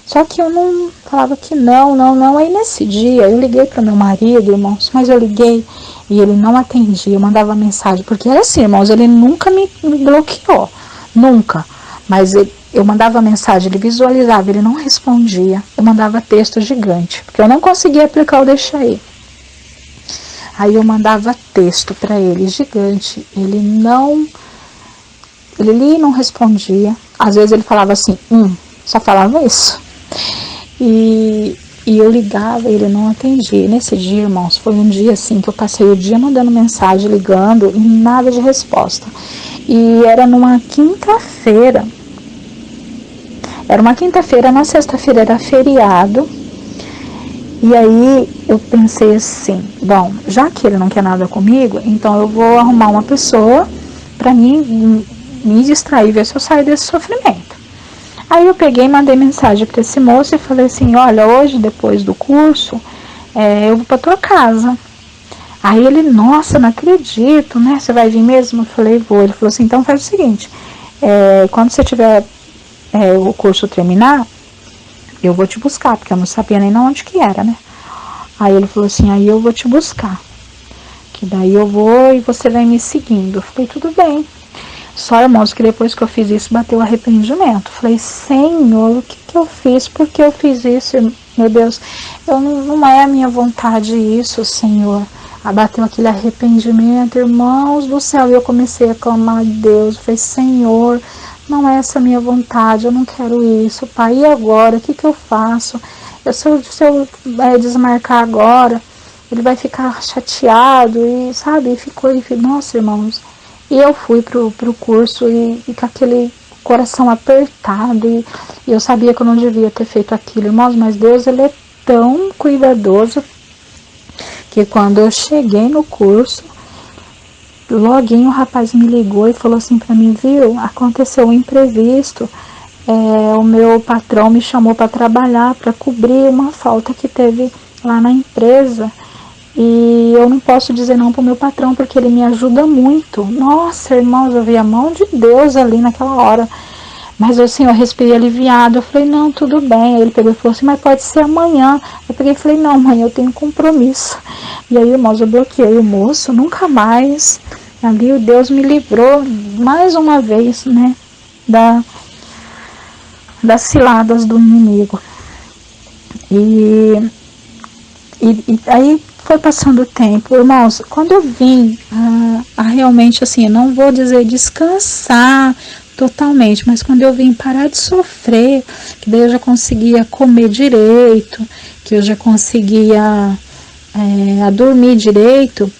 Só que eu não falava que não. Aí nesse dia eu liguei para meu marido, irmãos, mas eu liguei e ele não atendia, eu mandava mensagem, porque era assim, irmãos, ele nunca me bloqueou, nunca. Mas eu mandava mensagem, ele visualizava, ele não respondia, eu mandava texto gigante, porque eu não conseguia aplicar o deixa aí. Aí eu mandava texto para ele gigante, ele lia e não respondia. Às vezes ele falava assim, só falava isso. E E eu ligava e ele não atendia. E nesse dia, irmãos, foi um dia assim que eu passei o dia mandando mensagem, ligando e nada de resposta. E era numa quinta-feira. Era uma quinta-feira, na sexta-feira era feriado. E aí eu pensei assim, bom, já que ele não quer nada comigo, então eu vou arrumar uma pessoa para mim me distrair, ver se eu saio desse sofrimento. Aí eu peguei e mandei mensagem para esse moço e falei assim, olha, hoje depois do curso, eu vou para tua casa. Aí ele, nossa, não acredito, né? Você vai vir mesmo? Eu falei, vou. Ele falou assim, então faz o seguinte, quando você tiver o curso terminar, eu vou te buscar, porque eu não sabia nem onde que era, né? Aí ele falou assim, aí eu vou te buscar, que daí eu vou e você vai me seguindo. Eu falei, tudo bem. Só, irmãos, que depois que eu fiz isso, bateu arrependimento. Eu falei, Senhor, o que que eu fiz? Por que eu fiz isso? Meu Deus, não é a minha vontade isso, Senhor. Bateu aquele arrependimento, irmãos do céu. E eu comecei a clamar a Deus. Eu falei, Senhor, não é essa a minha vontade, eu não quero isso, Pai. E agora, o que que eu faço? Se eu desmarcar agora, ele vai ficar chateado, e sabe, nossa, irmãos. E eu fui pro curso e com aquele coração apertado, e eu sabia que eu não devia ter feito aquilo, irmãos, mas Deus, ele é tão cuidadoso, que quando eu cheguei no curso, loguinho o rapaz me ligou e falou assim para mim, viu, aconteceu um imprevisto, o meu patrão me chamou para trabalhar, para cobrir uma falta que teve lá na empresa, e eu não posso dizer não pro meu patrão, porque ele me ajuda muito. Nossa, irmãos, eu vi a mão de Deus ali naquela hora, mas assim, eu respirei aliviado. Eu falei, não, tudo bem. Aí ele pegou e falou assim, mas pode ser amanhã. Eu peguei e falei, não, mãe, eu tenho compromisso. E aí, irmãos, eu bloqueei o moço, nunca mais. Ali o Deus me livrou mais uma vez, né, das ciladas do inimigo. E aí foi passando o tempo, irmãos, quando eu vim a realmente, assim, eu não vou dizer descansar totalmente, mas quando eu vim parar de sofrer, que daí eu já conseguia comer direito, que eu já conseguia dormir direito,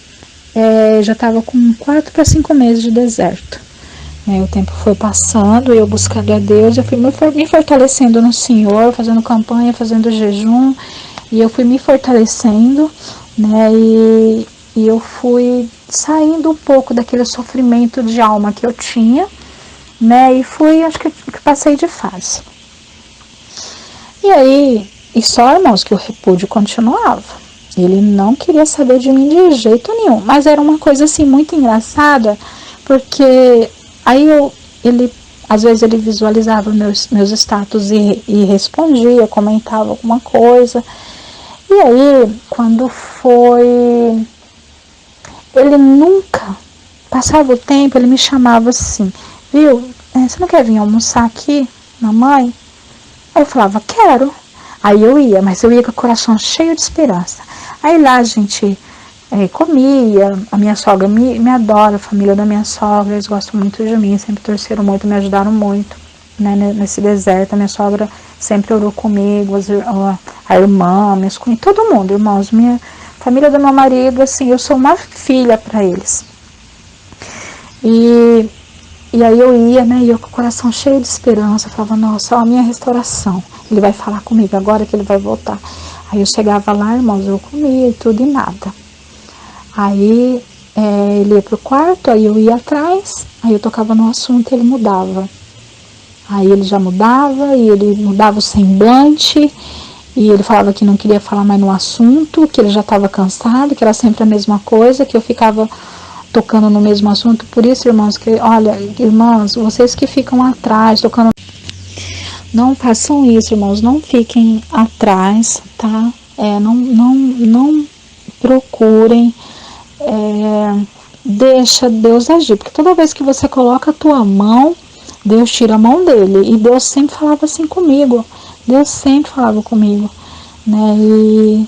já estava com 4 para 5 meses de deserto. O tempo foi passando, eu buscando a Deus, eu fui me fortalecendo no Senhor, fazendo campanha, fazendo jejum, e eu fui me fortalecendo, né, e eu fui saindo um pouco daquele sofrimento de alma que eu tinha, né, e fui, acho que passei de fase. E aí, e só, irmãos, que o repúdio continuava. Ele não queria saber de mim de jeito nenhum, mas era uma coisa assim muito engraçada, porque aí às vezes ele visualizava meus status e respondia, comentava alguma coisa. E aí, quando foi, ele nunca, passava o tempo, ele me chamava assim, viu, você não quer vir almoçar aqui, mamãe? Aí eu falava, quero. Aí eu ia, mas eu ia com o coração cheio de esperança. Aí lá a gente comia, a minha sogra me adora, a família da minha sogra, eles gostam muito de mim, sempre torceram muito, me ajudaram muito, né, nesse deserto. A minha sogra sempre orou comigo, a irmã, minhas cunhadas, todo mundo, irmãos, minha família do meu marido, assim, eu sou uma filha para eles. E aí eu ia, né, e eu com o coração cheio de esperança, falava, nossa, ó, a minha restauração, ele vai falar comigo agora que ele vai voltar. Aí eu chegava lá, irmãos, eu comia e tudo e nada. Aí ele ia pro quarto, aí eu ia atrás, aí eu tocava no assunto e ele mudava. Aí ele já mudava, e ele mudava o semblante, e ele falava que não queria falar mais no assunto, que ele já estava cansado, que era sempre a mesma coisa, que eu ficava tocando no mesmo assunto. Por isso, irmãos, que, olha, irmãs, vocês que ficam atrás, tocando, não façam isso, irmãos, não fiquem atrás, tá? Não procurem, deixa Deus agir, porque toda vez que você coloca a tua mão, Deus tira a mão dele, e Deus sempre falava assim comigo, Deus sempre falava comigo, né,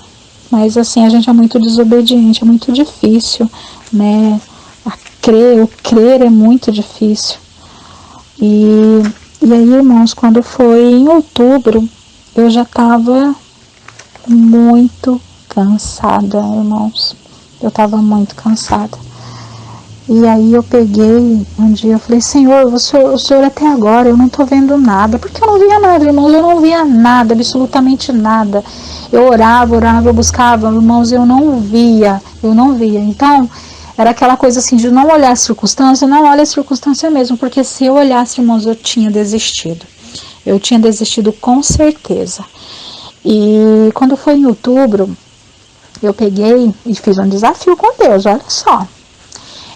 mas assim, a gente é muito desobediente, é muito difícil, né, o crer é muito difícil, e aí, irmãos, quando foi em outubro, eu já estava muito cansada, irmãos. Eu tava muito cansada. E aí eu peguei, um dia eu falei, Senhor, o senhor até agora, eu não tô vendo nada. Porque eu não via nada, irmãos, eu não via nada, absolutamente nada. Eu orava, eu buscava, irmãos, eu não via. Então, era aquela coisa assim, de não olhar a circunstância, não olha a circunstância mesmo, porque se eu olhasse, irmãos, eu tinha desistido. Eu tinha desistido com certeza. E quando foi em outubro, eu peguei e fiz um desafio com Deus, olha só.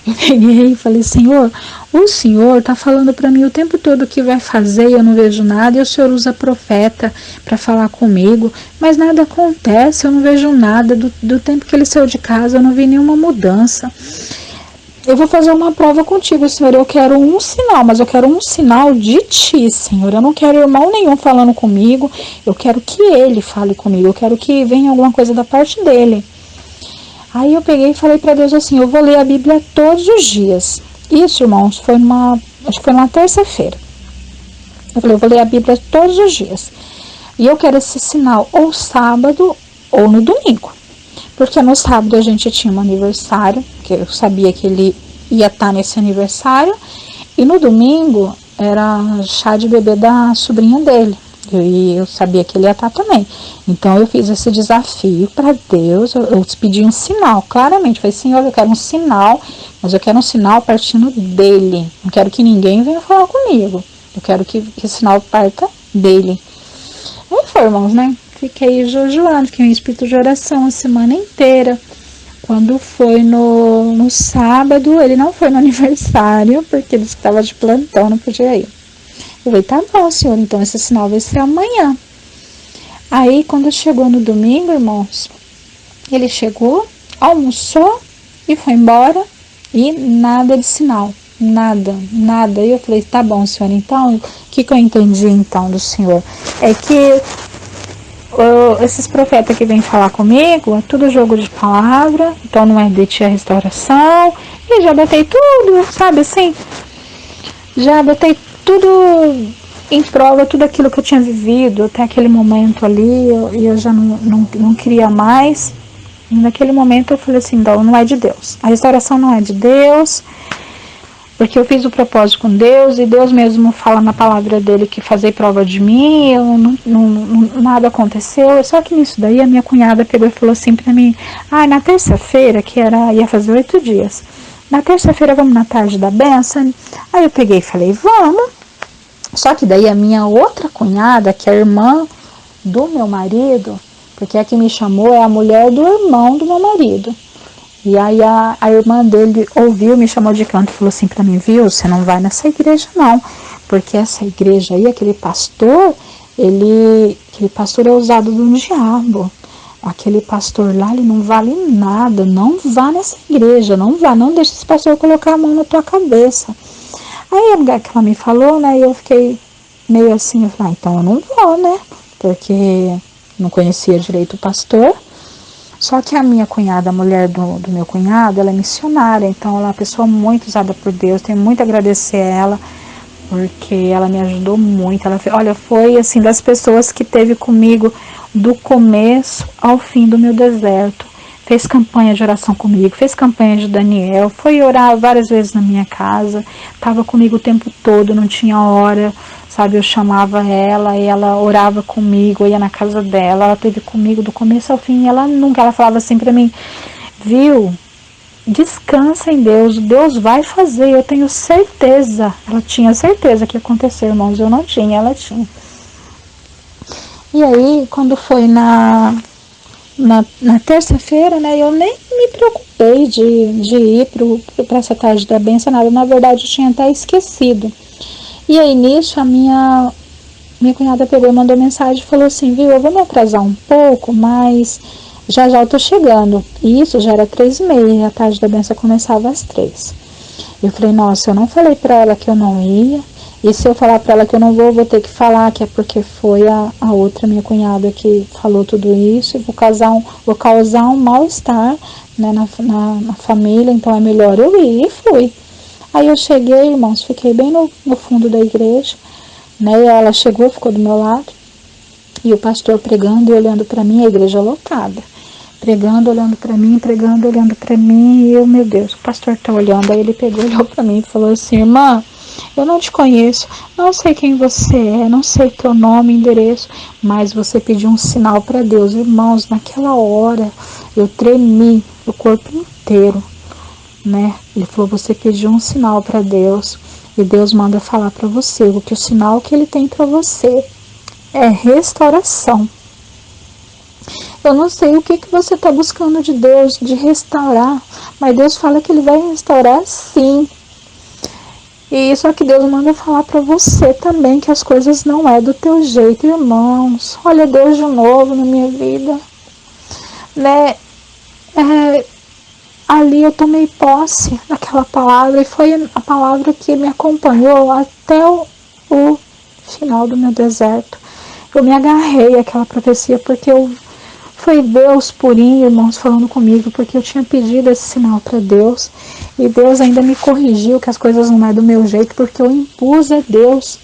Eu peguei e falei, Senhor, o Senhor está falando para mim o tempo todo o que vai fazer e eu não vejo nada, e o Senhor usa profeta para falar comigo, mas nada acontece, eu não vejo nada, do tempo que ele saiu de casa eu não vi nenhuma mudança. Eu vou fazer uma prova contigo, Senhor, eu quero um sinal, mas eu quero um sinal de Ti, Senhor, eu não quero irmão nenhum falando comigo, eu quero que Ele fale comigo, eu quero que venha alguma coisa da parte dEle. Aí eu peguei e falei para Deus assim, eu vou ler a Bíblia todos os dias. Isso, irmãos, acho que foi numa terça-feira. Eu falei, eu vou ler a Bíblia todos os dias. E eu quero esse sinal ou sábado ou no domingo. Porque no sábado a gente tinha um aniversário, que eu sabia que ele ia estar nesse aniversário. E no domingo era chá de bebê da sobrinha dele. E eu sabia que ele ia estar também. Então eu fiz esse desafio para Deus. Eu pedi um sinal, claramente. Falei, Senhor, eu quero um sinal, mas eu quero um sinal partindo dele. Não quero que ninguém venha falar comigo. Eu quero que esse sinal parta dele. Aí foi, irmãos, né? Fiquei jejuando, fiquei em espírito de oração a semana inteira. Quando foi no sábado, ele não foi no aniversário, porque ele estava de plantão, não podia ir. Eu falei, tá bom, Senhor, então esse sinal vai ser amanhã. Aí, quando chegou no domingo, irmãos, ele chegou, almoçou e foi embora e nada de sinal, nada. E eu falei, tá bom, Senhor, então, o que eu entendi, então, do Senhor? É que esses profetas que vêm falar comigo, é tudo jogo de palavra, então não é de Ti a restauração, e já botei tudo, sabe assim? Já botei tudo em prova, tudo aquilo que eu tinha vivido até aquele momento ali, eu já não queria mais. E naquele momento eu falei assim, não é de Deus. A restauração não é de Deus, porque eu fiz o propósito com Deus, e Deus mesmo fala na palavra dele que fazer prova de mim, nada aconteceu. Só que nisso daí a minha cunhada pegou e falou assim pra mim, na terça-feira, que ia fazer 8 dias, na terça-feira vamos na tarde da bênção. Aí eu peguei e falei, vamos. Só que daí a minha outra cunhada, que é a irmã do meu marido, porque a que me chamou é a mulher do irmão do meu marido. E aí a irmã dele ouviu, me chamou de canto e falou assim pra mim, viu, você não vai nessa igreja não, porque essa igreja aí, aquele pastor é usado do diabo. Aquele pastor lá, ele não vale nada, não vá nessa igreja, não deixe esse pastor colocar a mão na tua cabeça. Aí que ela me falou, né, e eu fiquei meio assim, eu falei, então eu não vou, né, porque não conhecia direito o pastor. Só que a minha cunhada, a mulher do meu cunhado, ela é missionária, então ela é uma pessoa muito usada por Deus, tenho muito a agradecer a ela, porque ela me ajudou muito. Ela foi assim das pessoas que teve comigo do começo ao fim do meu deserto. Fez campanha de oração comigo, fez campanha de Daniel, foi orar várias vezes na minha casa, estava comigo o tempo todo, não tinha hora, sabe? Eu chamava ela e ela orava comigo, eu ia na casa dela, ela esteve comigo do começo ao fim, ela falava assim pra mim, viu? Descansa em Deus, Deus vai fazer, eu tenho certeza. Ela tinha certeza que ia acontecer, irmãos, eu não tinha, ela tinha. E aí, quando foi na terça-feira, né, eu nem me preocupei de ir para essa tarde da bênção, nada, na verdade eu tinha até esquecido. E aí nisso a minha cunhada pegou e mandou mensagem e falou assim, viu, eu vou me atrasar um pouco, mas já eu tô chegando. E isso já era 3h30, a tarde da bênção começava às 3. Eu falei, nossa, eu não falei para ela que eu não ia, e se eu falar para ela que eu não vou ter que falar que é porque foi a outra minha cunhada que falou tudo isso, e vou causar um mal-estar, né, na família, então é melhor eu ir. E fui. Aí eu cheguei, irmãos, fiquei bem no fundo da igreja, né, e ela chegou, ficou do meu lado, E o pastor pregando e olhando para mim, a igreja lotada. Pregando, olhando para mim, pregando, olhando para mim. E eu, meu Deus, o pastor tá olhando. Aí ele pegou, olhou para mim e falou assim: irmã, eu não te conheço, não sei quem você é, não sei teu nome, endereço, mas você pediu um sinal para Deus. Irmãos, naquela hora eu tremi o corpo inteiro, né? Ele falou: você pediu um sinal para Deus e Deus manda falar para você o que o sinal que ele tem para você é restauração. Eu não sei o que você está buscando de Deus, de restaurar, mas Deus fala que ele vai restaurar sim. E só que Deus manda falar para você também que as coisas não é do teu jeito, irmãos. Olha Deus de novo na minha vida, né? Ali eu tomei posse daquela palavra e foi a palavra que me acompanhou até o final do meu deserto. Eu me agarrei àquela profecia porque foi Deus purinho, irmãos, falando comigo, porque eu tinha pedido esse sinal para Deus e Deus ainda me corrigiu que as coisas não é do meu jeito, porque eu impus a Deus,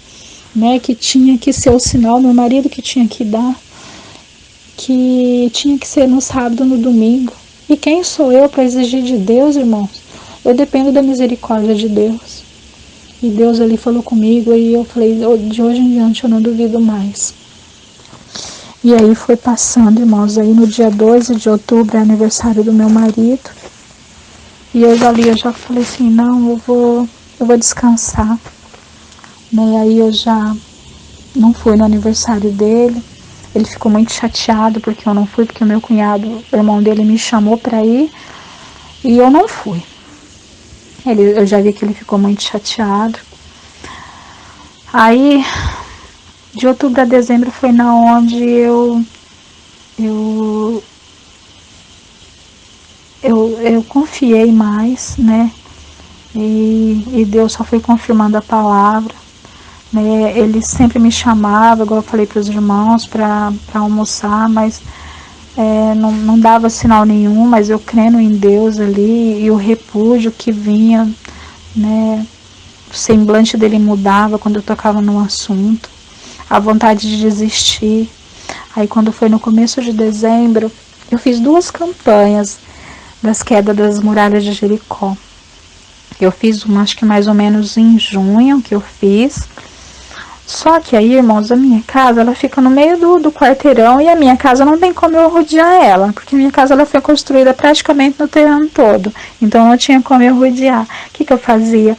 né, que tinha que ser o sinal, meu marido que tinha que dar, que tinha que ser no sábado, no domingo. E quem sou eu para exigir de Deus, irmãos? Eu dependo da misericórdia de Deus. E Deus ali falou comigo e eu falei: de hoje em diante eu não duvido mais. E aí foi passando, irmãos, aí no dia 12 de outubro é aniversário do meu marido. E eu já falei assim: não, eu vou descansar. Né? Aí eu já não fui no aniversário dele. Ele ficou muito chateado porque eu não fui, porque o meu cunhado, o irmão dele, me chamou para ir e eu não fui. Eu já vi que ele ficou muito chateado. Aí, de outubro a dezembro foi na onde eu confiei mais, né? E Deus só foi confirmando a palavra. Né? Ele sempre me chamava, igual eu falei para os irmãos, para almoçar, mas não dava sinal nenhum, mas eu crendo em Deus ali, e o repúdio que vinha, né? O semblante dele mudava quando eu tocava no assunto, a vontade de desistir. Aí quando foi no começo de dezembro, eu fiz 2 campanhas das quedas das muralhas de Jericó. Eu fiz uma, acho que mais ou menos em junho que eu fiz. Só que aí, irmãos, a minha casa, ela fica no meio do quarteirão e a minha casa não tem como eu rodear ela, porque a minha casa ela foi construída praticamente no terreno todo, então não tinha como eu rodear. O que eu fazia?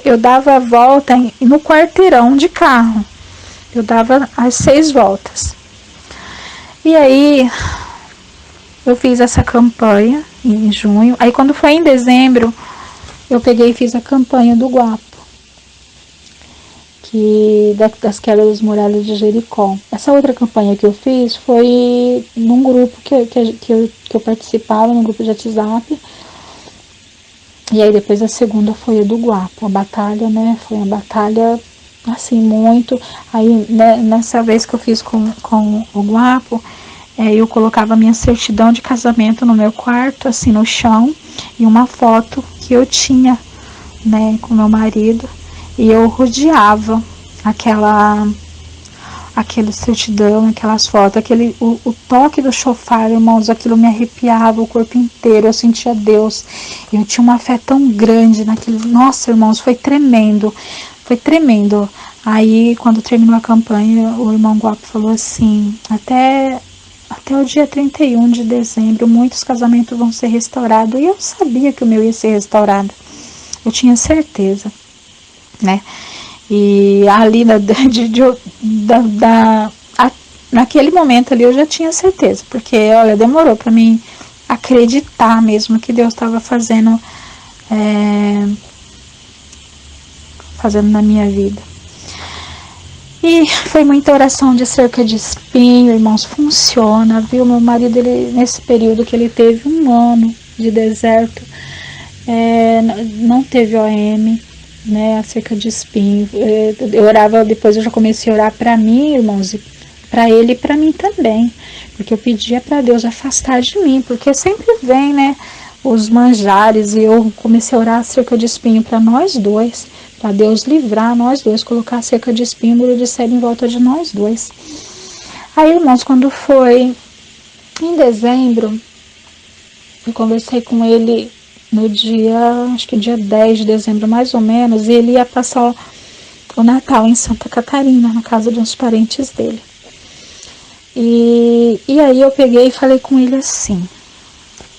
Eu dava a volta no quarteirão de carro, eu dava as 6 voltas. E aí, eu fiz essa campanha em junho, aí quando foi em dezembro, eu peguei e fiz a campanha do Guapo, das quedas das muralhas de Jericó. Essa outra campanha que eu fiz foi num grupo que eu participava, num grupo de WhatsApp. E aí depois a segunda foi a do Guapo, a batalha, né? Foi uma batalha assim muito. Aí né, nessa vez que eu fiz com o Guapo, eu colocava minha certidão de casamento no meu quarto, assim no chão, e uma foto que eu tinha, né, com meu marido. E eu rodeava aquele certidão, aquelas fotos, o toque do chofar, irmãos, aquilo me arrepiava o corpo inteiro, eu sentia Deus. Eu tinha uma fé tão grande naquilo. Nossa, irmãos, foi tremendo. Aí, quando terminou a campanha, o irmão Guapo falou assim: até o dia 31 de dezembro, muitos casamentos vão ser restaurados. E eu sabia que o meu ia ser restaurado. Eu tinha certeza. Né? E ali naquele momento ali eu já tinha certeza, porque olha, demorou para mim acreditar mesmo que Deus estava fazendo na minha vida. E foi muita oração de cerca de espinho, irmãos, funciona, viu? Meu marido, ele, nesse período que ele teve 1 ano de deserto, não teve OM, né, acerca de espinho. Eu orava, depois eu já comecei a orar para mim, irmãos, para ele e para mim também, porque eu pedia para Deus afastar de mim, porque sempre vem, né, os manjares, e eu comecei a orar acerca de espinho para nós dois, para Deus livrar nós dois, colocar cerca de espinho, muro de cedro em volta de nós dois. Aí, irmãos, quando foi em dezembro, eu conversei com ele no dia, acho que dia 10 de dezembro, mais ou menos, e ele ia passar o Natal em Santa Catarina, na casa de uns parentes dele. E aí eu peguei e falei com ele assim,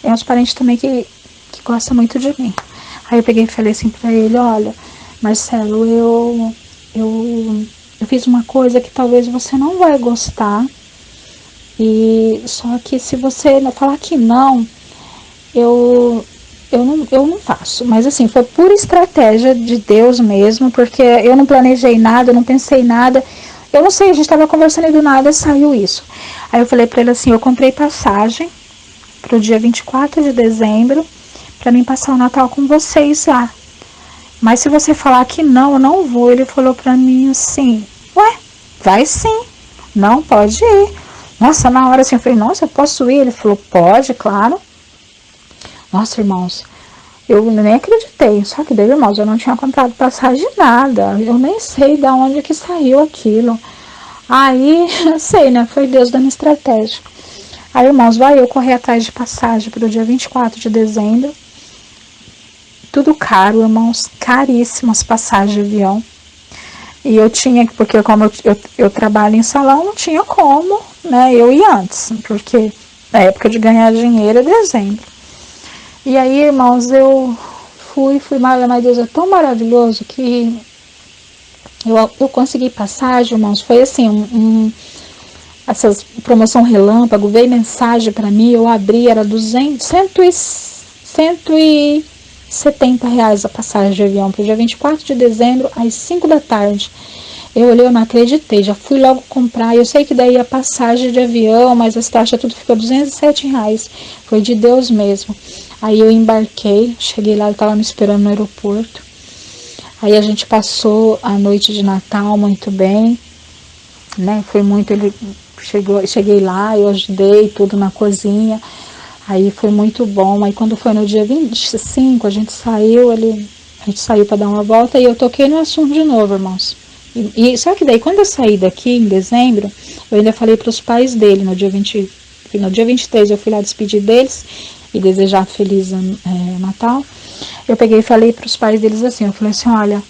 é uns parentes também que gostam muito de mim. Aí eu peguei e falei assim pra ele, olha, Marcelo, eu fiz uma coisa que talvez você não vai gostar, e só que se você falar que não, eu não faço. Mas assim, foi pura estratégia de Deus mesmo, porque eu não planejei nada, eu não pensei nada. Eu não sei, a gente estava conversando e do nada saiu isso. Aí eu falei para ele assim, eu comprei passagem para o dia 24 de dezembro, para mim passar o Natal com vocês lá. Mas se você falar que não, eu não vou. Ele falou para mim assim, ué, vai sim, não, pode ir. Nossa, na hora assim, eu falei, nossa, eu posso ir? Ele falou, pode, claro. Nossa, irmãos, eu nem acreditei. Só que daí, irmãos, eu não tinha comprado passagem de nada. Eu nem sei de onde que saiu aquilo. Aí, eu sei, né? Foi Deus dando estratégia. Aí, irmãos, vai eu correr atrás de passagem para o dia 24 de dezembro. Tudo caro, irmãos, caríssimas passagens de avião. E eu tinha, porque como eu trabalho em salão, não tinha como, né? Eu ia antes, porque na época de ganhar dinheiro é dezembro. E aí, irmãos, eu fui, mas Deus é tão maravilhoso que eu consegui passagem, irmãos. Foi assim, essas promoção relâmpago, veio mensagem para mim, eu abri, era 170 reais a passagem de avião para o dia 24 de dezembro, às 5 da tarde. Eu olhei, eu não acreditei, já fui logo comprar. Eu sei que daí a passagem de avião, mas as taxas tudo ficou 207 reais. Foi de Deus mesmo. Aí eu embarquei, cheguei lá, ele estava me esperando no aeroporto. Aí a gente passou a noite de Natal muito bem, né? Foi muito, cheguei lá, eu ajudei tudo na cozinha. Aí foi muito bom. Aí quando foi no dia 25, a gente saiu para dar uma volta e eu toquei no assunto de novo, irmãos. Só que daí, quando eu saí daqui em dezembro, eu ainda falei para os pais dele, no dia 23 eu fui lá despedir deles e desejar feliz Natal. Eu peguei e falei para os pais deles assim, eu falei assim, olha,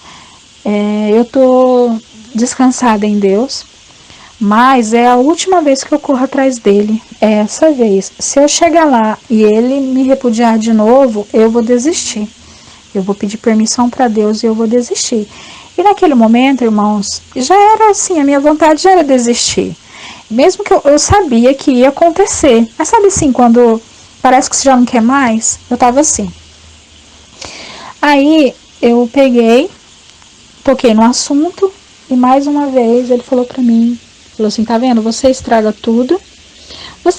eu tô descansada em Deus, mas é a última vez que eu corro atrás dele, é essa vez. Se eu chegar lá e ele me repudiar de novo, eu vou desistir. Eu vou pedir permissão para Deus e eu vou desistir. E naquele momento, irmãos, já era assim, a minha vontade já era desistir. Mesmo que eu sabia que ia acontecer. Mas sabe assim, quando parece que você já não quer mais? Eu tava assim. Aí eu peguei, toquei no assunto e mais uma vez ele falou pra mim, falou assim, tá vendo, você estraga tudo.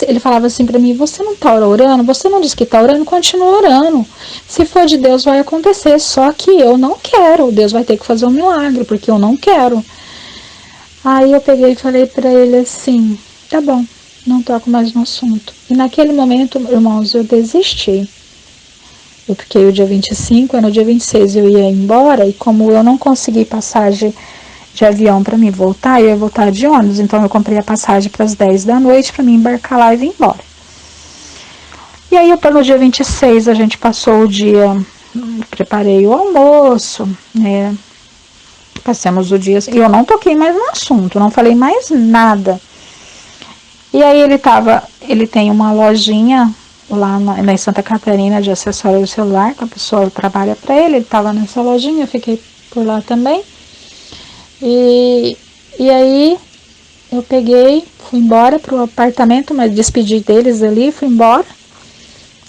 Ele falava assim pra mim, você não tá orando? Você não disse que tá orando? Continua orando. Se for de Deus vai acontecer, só que eu não quero. Deus vai ter que fazer um milagre, porque eu não quero. Aí eu peguei e falei pra ele assim, tá bom, não toco mais no assunto. E naquele momento, irmãos, eu desisti. Eu fiquei o dia 25, no dia 26 eu ia embora, e como eu não consegui passagem de avião para mim voltar, eu ia voltar de ônibus, então eu comprei a passagem para as 10 da noite para mim embarcar lá e vir embora. E aí, pelo dia 26, a gente passou o dia, preparei o almoço, né? Passamos o dia, e eu não toquei mais no assunto, não falei mais nada. E aí ele tem uma lojinha lá na Santa Catarina de acessório de celular, que a pessoa trabalha para ele estava nessa lojinha, eu fiquei por lá também. E aí eu peguei, fui embora pro apartamento, mas despedi deles ali, fui embora.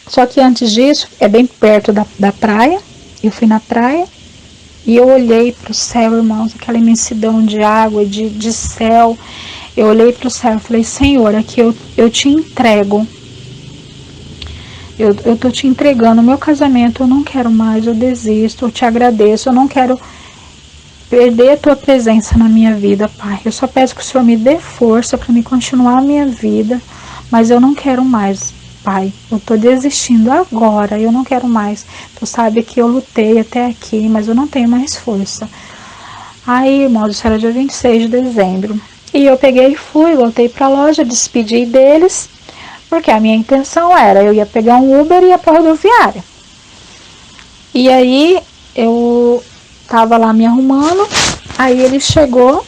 Só que antes disso, é bem perto da praia, eu fui na praia e eu olhei pro céu, irmãos, aquela imensidão de água, de céu. Eu olhei pro céu e falei, Senhor, aqui eu te entrego. Eu tô te entregando o meu casamento, eu não quero mais, eu desisto, eu te agradeço, eu não quero perder a tua presença na minha vida, Pai. Eu só peço que o Senhor me dê força para me continuar a minha vida, mas eu não quero mais, Pai. Eu tô desistindo agora, eu não quero mais. Tu sabe que eu lutei até aqui, mas eu não tenho mais força. Aí, irmãos, isso era dia 26 de dezembro. E eu peguei e fui, voltei pra loja, despedi deles, porque a minha intenção era, eu ia pegar um Uber e ia pra rodoviária. E aí, eu tava lá me arrumando, aí ele chegou,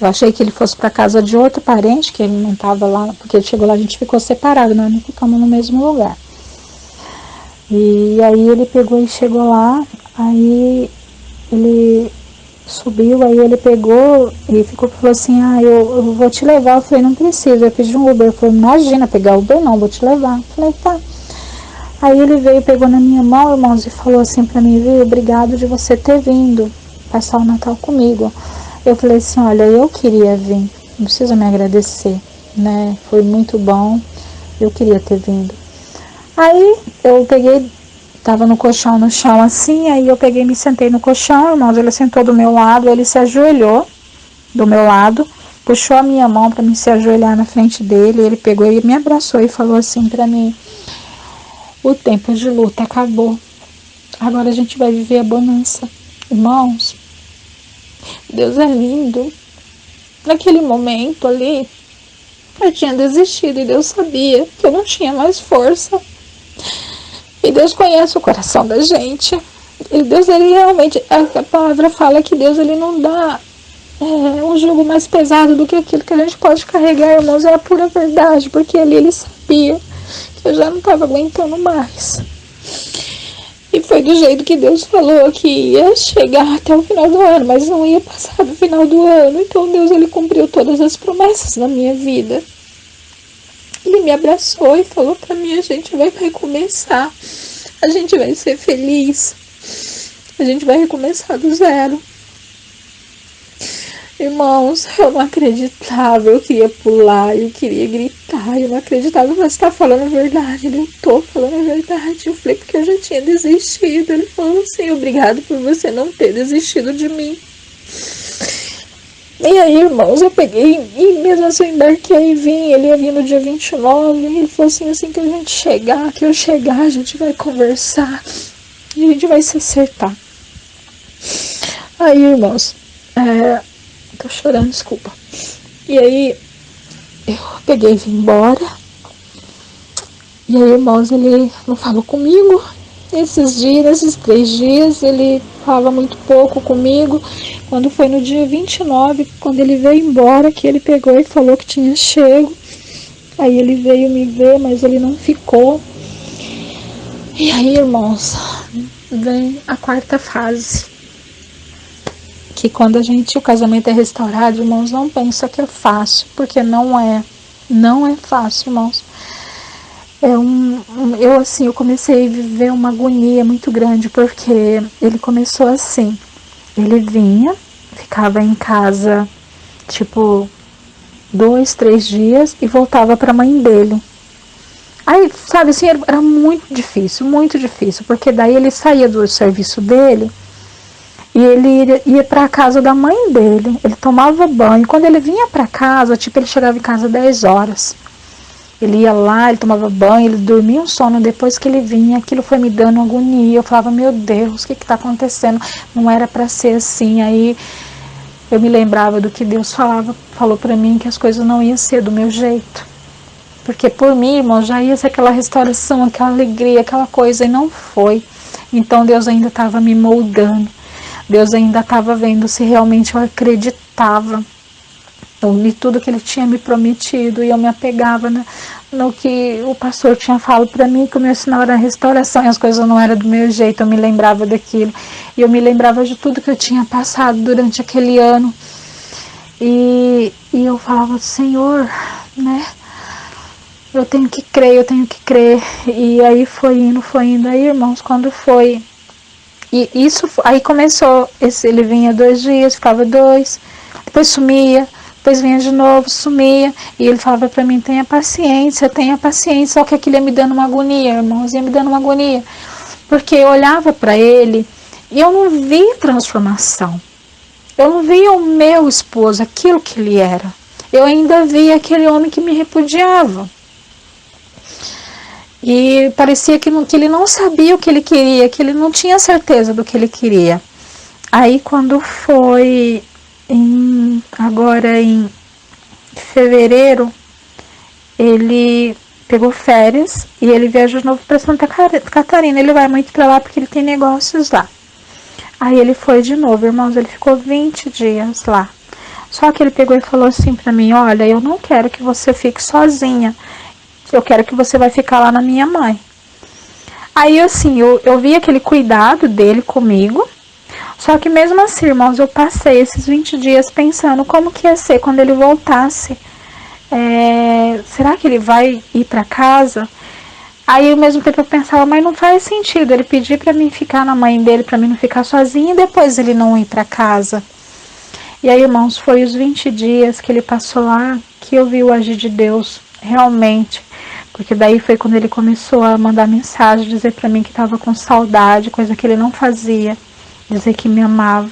eu achei que ele fosse pra casa de outro parente, que ele não tava lá, porque ele chegou lá, a gente ficou separado, nós não ficamos no mesmo lugar. E aí ele pegou e chegou lá, aí ele subiu, aí ele pegou e falou assim, eu vou te levar. Eu falei, não precisa, eu pedi um Uber. Eu falei, imagina, pegar Uber não, vou te levar. Eu falei, tá. Aí ele veio, pegou na minha mão, irmãos, e falou assim pra mim, viu, obrigado de você ter vindo passar o Natal comigo. Eu falei assim, olha, eu queria vir, não precisa me agradecer, né, foi muito bom, eu queria ter vindo. Aí eu peguei, tava no colchão, no chão assim, aí eu peguei e me sentei no colchão, irmãos, ele sentou do meu lado, ele se ajoelhou do meu lado, puxou a minha mão para me se ajoelhar na frente dele, ele pegou e me abraçou e falou assim para mim, o tempo de luta acabou, agora a gente vai viver a bonança. Irmãos, Deus é lindo. Naquele momento ali, eu tinha desistido e Deus sabia que eu não tinha mais força. E Deus conhece o coração da gente. E Deus, ele realmente, a palavra fala que Deus, ele não dá um jugo mais pesado do que aquilo que a gente pode carregar, irmãos. É a pura verdade, porque ali ele sabia que eu já não estava aguentando mais. E foi do jeito que Deus falou, que ia chegar até o final do ano, mas não ia passar do final do ano. Então Deus, ele cumpriu todas as promessas na minha vida. Ele me abraçou e falou pra mim, a gente vai recomeçar, a gente vai ser feliz, a gente vai recomeçar do zero. Irmãos, eu não acreditava, eu queria pular, eu queria gritar, eu não acreditava, mas tá falando a verdade, eu tô falando a verdade. Eu falei, porque eu já tinha desistido. Ele falou assim, obrigado por você não ter desistido de mim. E aí, irmãos, eu peguei e mesmo assim eu embarquei e vim. Ele ia vir no dia 29, e ele falou assim que a gente chegar, que eu chegar, a gente vai conversar e a gente vai se acertar. Aí, irmãos, tô chorando, desculpa. E aí, eu peguei e vim embora. E aí, irmãos, ele não falou comigo. Esses 3 dias, ele falava muito pouco comigo. Quando foi no dia 29, quando ele veio embora, que ele pegou e falou que tinha chego. Aí ele veio me ver, mas ele não ficou. E aí, irmãos, vem a 4ª fase. Que quando o casamento é restaurado, irmãos, não pensa que é fácil, porque não é fácil, irmãos. Eu comecei a viver uma agonia muito grande, porque ele começou assim, ele vinha, ficava em casa, tipo, 2, 3 dias e voltava para a mãe dele. Aí, sabe assim, era muito difícil, porque daí ele saía do serviço dele, e ele ia para a casa da mãe dele, ele tomava banho. Quando ele vinha para casa, tipo, ele chegava em casa 10 horas. Ele ia lá, ele tomava banho, ele dormia um sono. Depois que ele vinha, aquilo foi me dando agonia. Eu falava, meu Deus, o que está acontecendo? Não era para ser assim. Aí eu me lembrava do que Deus falou para mim, que as coisas não iam ser do meu jeito. Porque por mim, irmão, já ia ser aquela restauração, aquela alegria, aquela coisa, e não foi. Então Deus ainda estava me moldando. Deus ainda estava vendo se realmente eu acreditava em tudo que ele tinha me prometido, e eu me apegava no que o pastor tinha falado para mim, que o meu sinal era a restauração, e as coisas não eram do meu jeito. Eu me lembrava daquilo, e eu me lembrava de tudo que eu tinha passado durante aquele ano, e eu falava, Senhor, né, eu tenho que crer, e aí foi indo, aí, irmãos, quando foi, e isso, aí começou, ele vinha 2 dias, ficava 2, depois sumia, depois vinha de novo, sumia, e ele falava para mim, tenha paciência, só que aquilo ia me dando uma agonia, irmãos, ia me dando uma agonia, porque eu olhava para ele, e eu não via transformação, eu não via o meu esposo, aquilo que ele era, eu ainda via aquele homem que me repudiava, e parecia que ele não sabia o que ele queria, que ele não tinha certeza do que ele queria. Aí quando foi agora em fevereiro, ele pegou férias e ele viajou de novo para Santa Catarina. Ele vai muito para lá porque ele tem negócios lá. Aí ele foi de novo, irmãos, ele ficou 20 dias lá. Só que ele pegou e falou assim para mim: olha, eu não quero que você fique sozinha, eu quero que você vai ficar lá na minha mãe. Aí assim, eu vi aquele cuidado dele comigo. Só que mesmo assim, irmãos, eu passei esses 20 dias pensando como que ia ser quando ele voltasse. Será que ele vai ir para casa? Aí ao mesmo tempo eu pensava, mas não faz sentido ele pedir para mim ficar na mãe dele, para mim não ficar sozinha, e depois ele não ir para casa. E aí, irmãos, foi os 20 dias que ele passou lá que eu vi o agir de Deus, realmente. Porque daí foi quando ele começou a mandar mensagem, dizer para mim que estava com saudade, coisa que ele não fazia, dizer que me amava,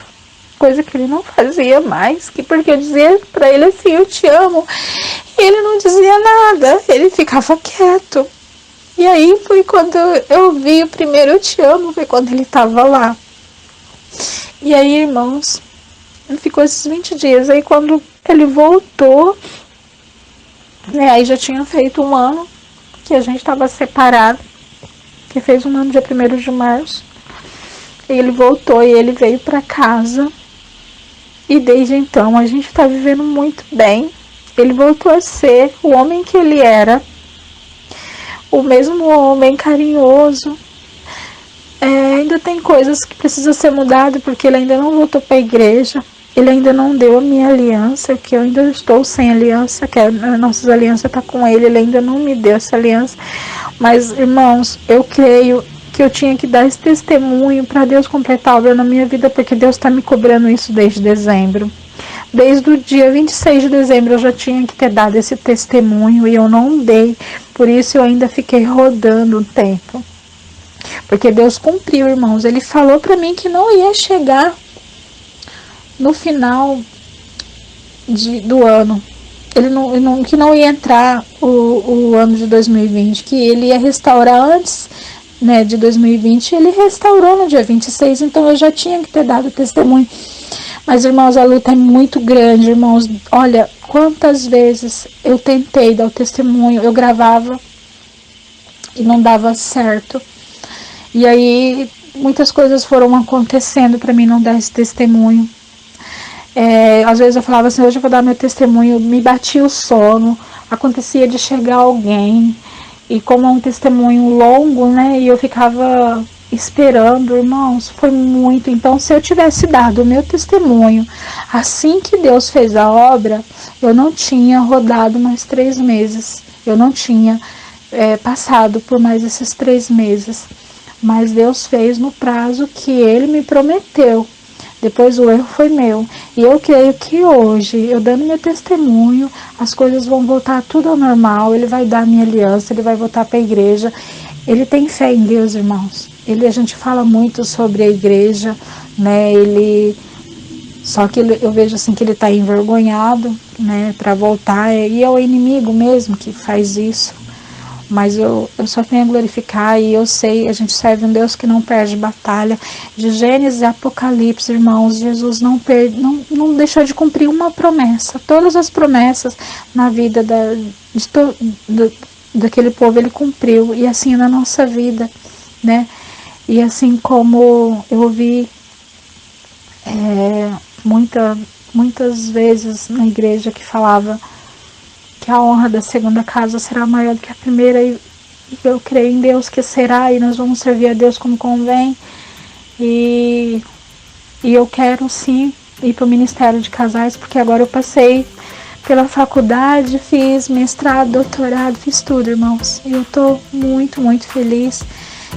coisa que ele não fazia mais, porque eu dizia para ele assim, eu te amo, e ele não dizia nada, ele ficava quieto. E aí foi quando eu vi o primeiro eu te amo, foi quando ele estava lá. E aí, irmãos, ficou esses 20 dias, aí quando ele voltou, aí já tinha feito um ano que a gente estava separado, que fez um ano dia 1º de março, e ele voltou e ele veio para casa, e desde então a gente está vivendo muito bem. Ele voltou a ser o homem que ele era, o mesmo homem carinhoso. Ainda tem coisas que precisam ser mudadas, porque ele ainda não voltou para a igreja, ele ainda não deu a minha aliança, que eu ainda estou sem aliança, que a nossa aliança está com ele ainda não me deu essa aliança. Mas, irmãos, eu creio que eu tinha que dar esse testemunho para Deus completar a obra na minha vida, porque Deus está me cobrando isso desde dezembro. Desde o dia 26 de dezembro eu já tinha que ter dado esse testemunho e eu não dei, por isso eu ainda fiquei rodando um tempo. Porque Deus cumpriu, irmãos, ele falou para mim que não ia chegar no final do ano, que não ia entrar o ano de 2020, que ele ia restaurar antes, né, de 2020, ele restaurou no dia 26, então eu já tinha que ter dado testemunho. Mas, irmãos, a luta é muito grande, irmãos. Olha, quantas vezes eu tentei dar o testemunho, eu gravava e não dava certo. E aí, muitas coisas foram acontecendo para mim não dar esse testemunho. Às vezes eu falava assim, hoje eu vou dar meu testemunho, me batia o sono, acontecia de chegar alguém, e como é um testemunho longo, né, e eu ficava esperando, irmãos, foi muito. Então, se eu tivesse dado o meu testemunho assim que Deus fez a obra, eu não tinha rodado mais 3 meses, eu não tinha passado por mais esses 3 meses, mas Deus fez no prazo que Ele me prometeu. Depois o erro foi meu, e eu creio que hoje, eu dando meu testemunho, as coisas vão voltar tudo ao normal. Ele vai dar minha aliança, ele vai voltar para a igreja. Ele tem fé em Deus, irmãos. A gente fala muito sobre a igreja, né? Só que eu vejo assim que ele está envergonhado, né, para voltar, e é o inimigo mesmo que faz isso. Mas eu só tenho a glorificar, e eu sei, a gente serve um Deus que não perde batalha. De Gênesis e Apocalipse, irmãos, Jesus não deixou de cumprir uma promessa. Todas as promessas na vida daquele povo ele cumpriu, e assim na nossa vida, né? E assim como eu ouvi muitas vezes na igreja que falava que a honra da segunda casa será maior do que a primeira, e eu creio em Deus que será, e nós vamos servir a Deus como convém, e eu quero sim ir para o Ministério de Casais, porque agora eu passei pela faculdade, fiz mestrado, doutorado, fiz tudo, irmãos, e eu estou muito, muito feliz.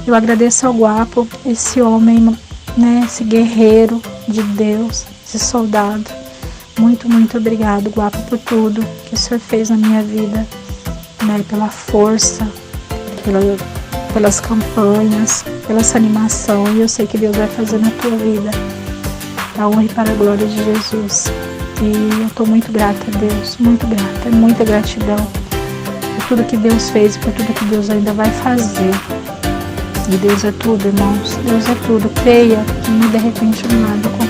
Eu agradeço ao Guapo, esse homem, né, esse guerreiro de Deus, esse soldado. Muito, muito obrigado, Guapo, por tudo que o Senhor fez na minha vida, né, pela força, pelas campanhas, pela essa animação, e eu sei que Deus vai fazer na tua vida, para a honra e para a glória de Jesus. E eu estou muito grata a Deus, muito grata, muita gratidão por tudo que Deus fez e por tudo que Deus ainda vai fazer. E Deus é tudo, irmãos, Deus é tudo. Creia que de repente nada acontece.